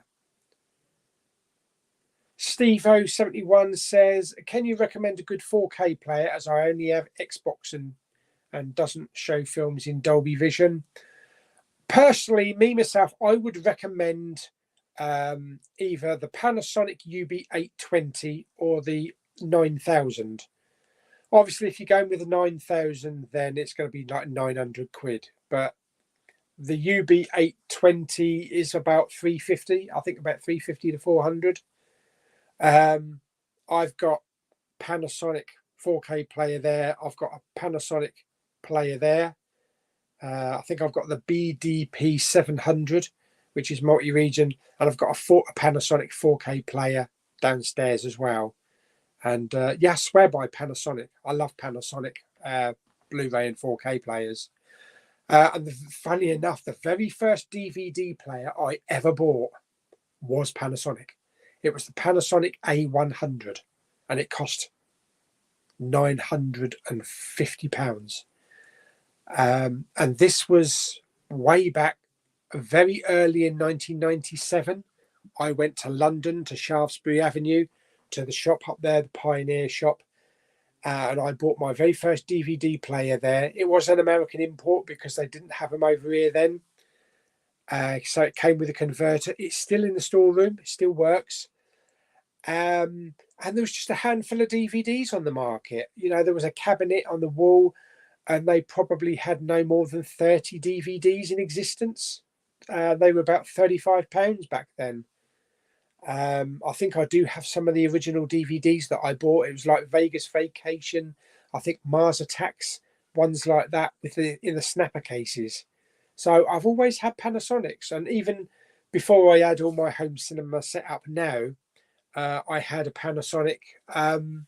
Steve071 says, can you recommend a good 4K player, as I only have Xbox and doesn't show films in Dolby Vision? Personally, myself, I would recommend either the Panasonic UB820 or the 9000. Obviously, if you're going with the 9000, then it's going to be like 900 quid. But the UB820 is about 350. I think about 350 to 400. I've got Panasonic 4K player there. I've got a Panasonic player there. I think I've got the BDP 700, which is multi-region, and I've got a Panasonic 4K player downstairs as well. And yeah, I swear by Panasonic. I love Panasonic Blu-ray and 4K players. And funny enough, the very first DVD player I ever bought was Panasonic. It was the Panasonic A100, and it cost £950. And this was way back, very early in 1997. I went to London, to Shaftesbury Avenue, to the shop up there, the Pioneer shop, and I bought my very first DVD player there. It was an American import because they didn't have them over here then. So it came with a converter. It's still in the storeroom. It still works. And there was just a handful of DVDs on the market. You know, there was a cabinet on the wall, and they probably had no more than 30 DVDs in existence. They were about £35 back then. I think I do have some of the original DVDs that I bought. It was like Vegas Vacation, I think Mars Attacks, ones like that with in the snapper cases. So I've always had Panasonics, and even before I had all my home cinema set up now, I had a Panasonic home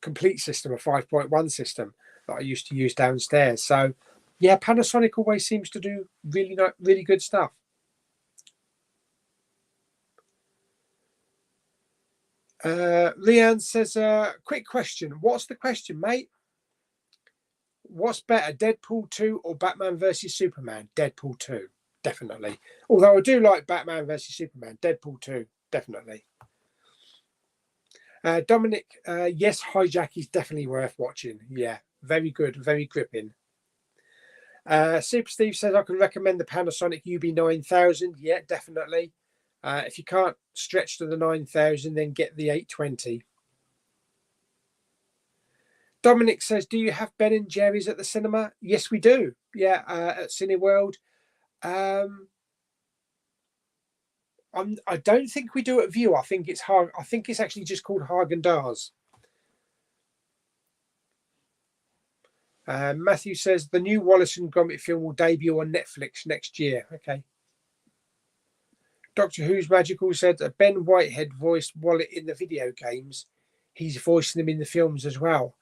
complete system, a 5.1 system that I used to use downstairs. So yeah, Panasonic always seems to do really good stuff. Leanne says, quick question. What's the question, mate? What's better, Deadpool 2 or Batman versus Superman? Deadpool 2, definitely. Although I do like Batman versus Superman. Deadpool 2, definitely. Dominic, yes, Hijack is definitely worth watching. Yeah, very good, very gripping. Super Steve says, I can recommend the Panasonic UB9000. Yeah, definitely. If you can't stretch to the 9000, then get the 820. Dominic says, do you have Ben and Jerry's at the cinema? Yes, we do. Yeah, at Cineworld. I don't think we do at View. I think it's actually just called Haagen-Dazs. Matthew says the new Wallace and Gromit film will debut on Netflix next year. Okay. Doctor Who's Magical said that Ben Whitehead voiced Wallet in the video games. He's voicing them in the films as well.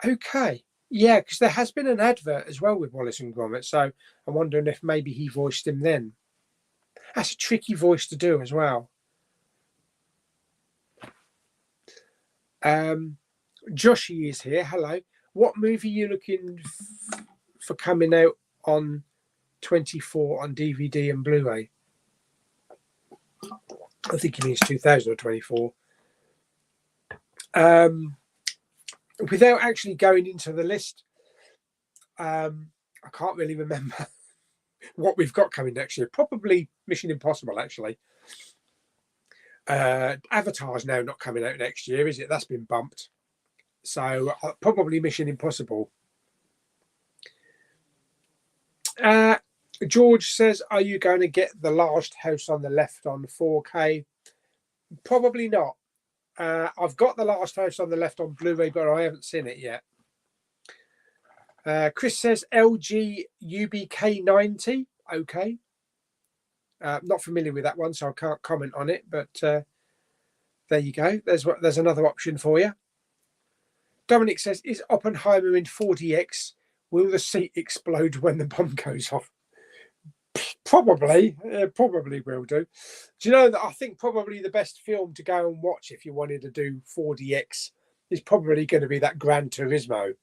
Okay. Yeah, because there has been an advert as well with Wallace and Gromit, so I'm wondering if maybe he voiced him then. That's a tricky voice to do as well. Joshi is here. Hello. What movie are you looking for coming out on 24 on DVD and Blu-ray? I think he means 2024. Without actually going into the list, I can't really remember what we've got coming next year. Probably Mission Impossible, actually. Avatar's now not coming out next year, is it? That's been bumped. So probably Mission Impossible. George says, are you going to get The Last House on the Left on 4K? Probably not. I've got The Last House on the Left on Blu-ray, but I haven't seen it yet. Chris says LG UBK90. Okay. Not familiar with that one, so I can't comment on it, but there you go. There's another option for you. Dominic says, is Oppenheimer in 4DX? Will the seat explode when the bomb goes off? Probably. Probably will do. Do you know that I think probably the best film to go and watch if you wanted to do 4DX is probably going to be that Gran Turismo.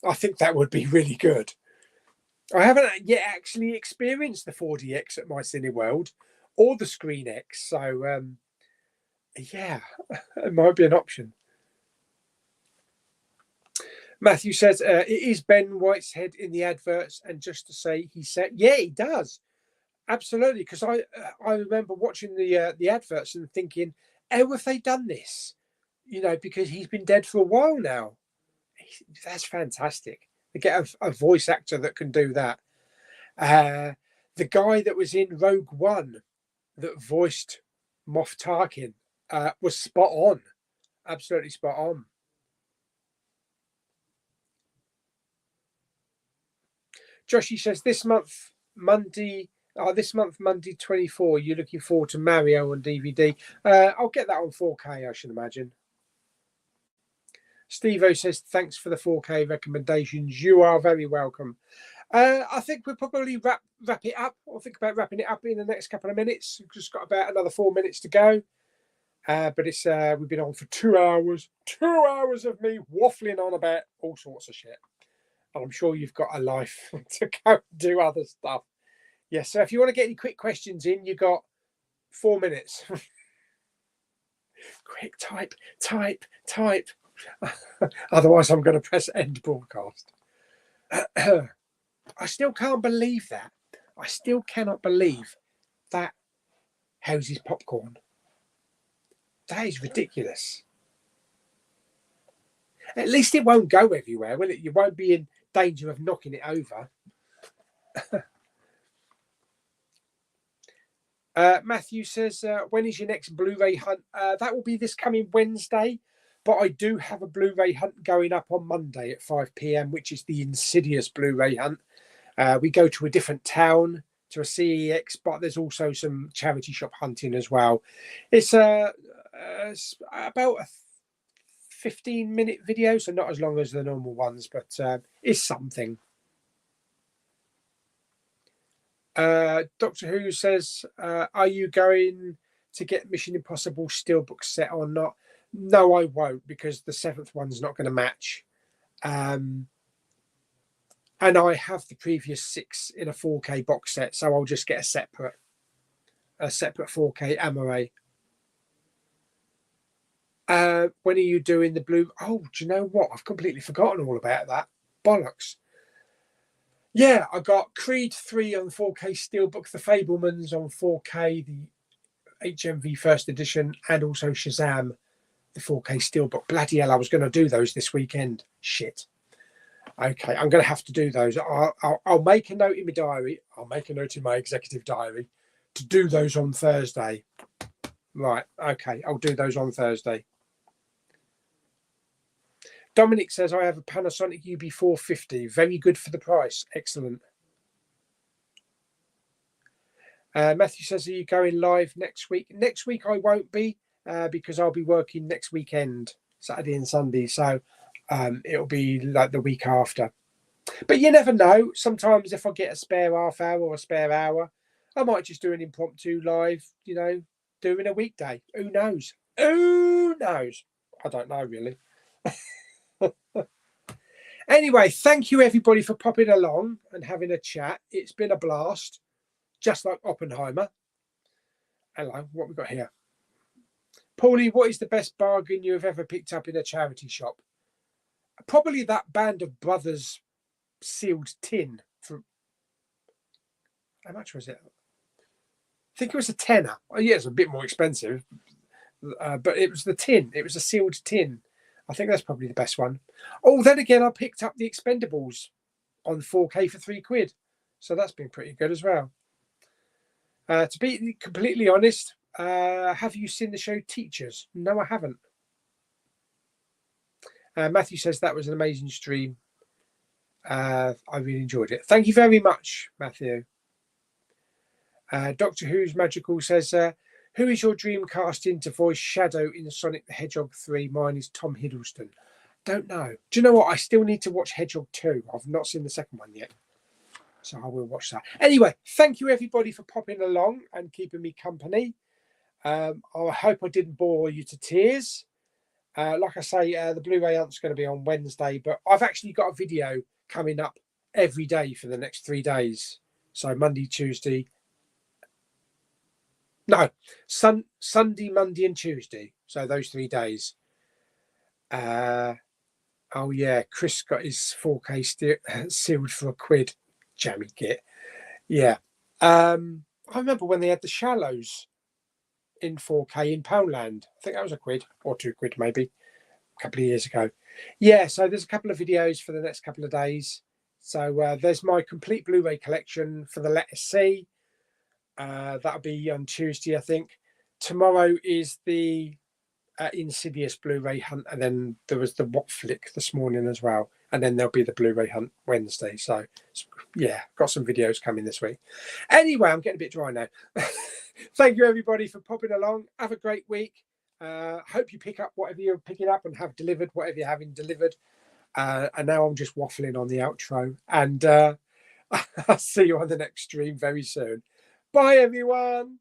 I think that would be really good. I haven't yet actually experienced the 4DX at my Cineworld or the Screen X. So, yeah, it might be an option. Matthew says, it is Ben Whitehead in the adverts. And just to say, he said, yeah, he does. Absolutely. Because I remember watching the adverts and thinking, how have they done this? You know, because he's been dead for a while now. That's fantastic. They get a voice actor that can do that. The guy that was in Rogue One that voiced Moff Tarkin was spot on. Absolutely spot on. Joshy says, this month, Monday 24, you're looking forward to Mario on DVD. I'll get that on 4K, I should imagine. Steve-O says, thanks for the 4K recommendations. You are very welcome. I think we'll probably wrap it up. I'll think about wrapping it up in the next couple of minutes. We've just got about another 4 minutes to go. But it's we've been on for 2 hours. 2 hours of me waffling on about all sorts of shit. And I'm sure you've got a life to go and do other stuff. Yes, so if you want to get any quick questions in, you've got 4 minutes. Quick, type. Otherwise, I'm going to press end broadcast. I still can't believe that. I still cannot believe that houses popcorn. That is ridiculous. At least it won't go everywhere, will it? You won't be in danger of knocking it over. Matthew says, when is your next Blu-ray hunt? That will be this coming Wednesday, but I do have a Blu-ray hunt going up on Monday at 5 p.m, which is the Insidious Blu-ray hunt. We go to a different town, to a CEX, but there's also some charity shop hunting as well. It's about a 15-minute video, so not as long as the normal ones, but it's something. Doctor Who says, are you going to get Mission Impossible Steelbook set or not? No, I won't, because the 7th one's not going to match. And I have the previous 6 in a 4K box set, so I'll just get a separate 4K Amaray. When are you doing the blue? Oh, do you know what? I've completely forgotten all about that. Bollocks. Yeah, I got Creed 3 on 4K Steelbook, The Fablemans on 4K, the HMV First Edition, and also Shazam, the 4K Steelbook. Bloody hell, I was going to do those this weekend. Shit. Okay, I'm going to have to do those. I'll make a note in my diary. I'll make a note in my executive diary to do those on Thursday. Right, okay, I'll do those on Thursday. Dominic says, I have a Panasonic UB450. Very good for the price. Excellent. Matthew says, are you going live next week? Next week I won't be because I'll be working next weekend, Saturday and Sunday. So it'll be like the week after. But you never know. Sometimes if I get a spare half hour or a spare hour, I might just do an impromptu live, you know, during a weekday. Who knows? Who knows? I don't know, really. Anyway, thank you everybody for popping along and having a chat. It's been a blast, just like Oppenheimer. Hello, what we got here? Pauly, what is the best bargain you have ever picked up in a charity shop? Probably that Band of Brothers sealed tin. For how much was it? I think it was a tenner. Oh, yeah, it's a bit more expensive, but it was the tin. It was a sealed tin. I think that's probably the best one. Oh, then again, I picked up the Expendables on 4K for £3. So that's been pretty good as well. To be completely honest, Have you seen the show Teachers? No, I haven't. Matthew says that was an amazing stream. I really enjoyed it. Thank you very much, Matthew. Doctor Who's Magical says, who is your dream casting to voice Shadow in Sonic the Hedgehog 3? Mine is Tom Hiddleston. Don't know. Do you know what? I still need to watch Hedgehog 2. I've not seen the second one yet. So I will watch that. Anyway, thank you everybody for popping along and keeping me company. I hope I didn't bore you to tears. Like I say, the Blu-ray hunt's going to be on Wednesday, but I've actually got a video coming up every day for the next 3 days. So Monday, Tuesday. No, Sunday, Monday and Tuesday. So those 3 days. Oh yeah, Chris got his 4K sealed for £1. Jammy kit. Yeah. I remember when they had the Shallows in 4K in Poundland. I think that was £1 or £2 maybe a couple of years ago. Yeah, so there's a couple of videos for the next couple of days. So there's my complete Blu-ray collection for the letter C. That'll be on Tuesday, I think. Tomorrow is the Insidious Blu-ray hunt, and then there was the What Flick this morning as well, and then there'll be the Blu-ray hunt Wednesday. So yeah, got some videos coming this week. Anyway, I'm getting a bit dry now. Thank you everybody for popping along. Have a great week. Hope you pick up whatever you're picking up and have delivered whatever you're having delivered. And now I'm just waffling on the outro, and I'll see you on the next stream very soon. Bye everyone.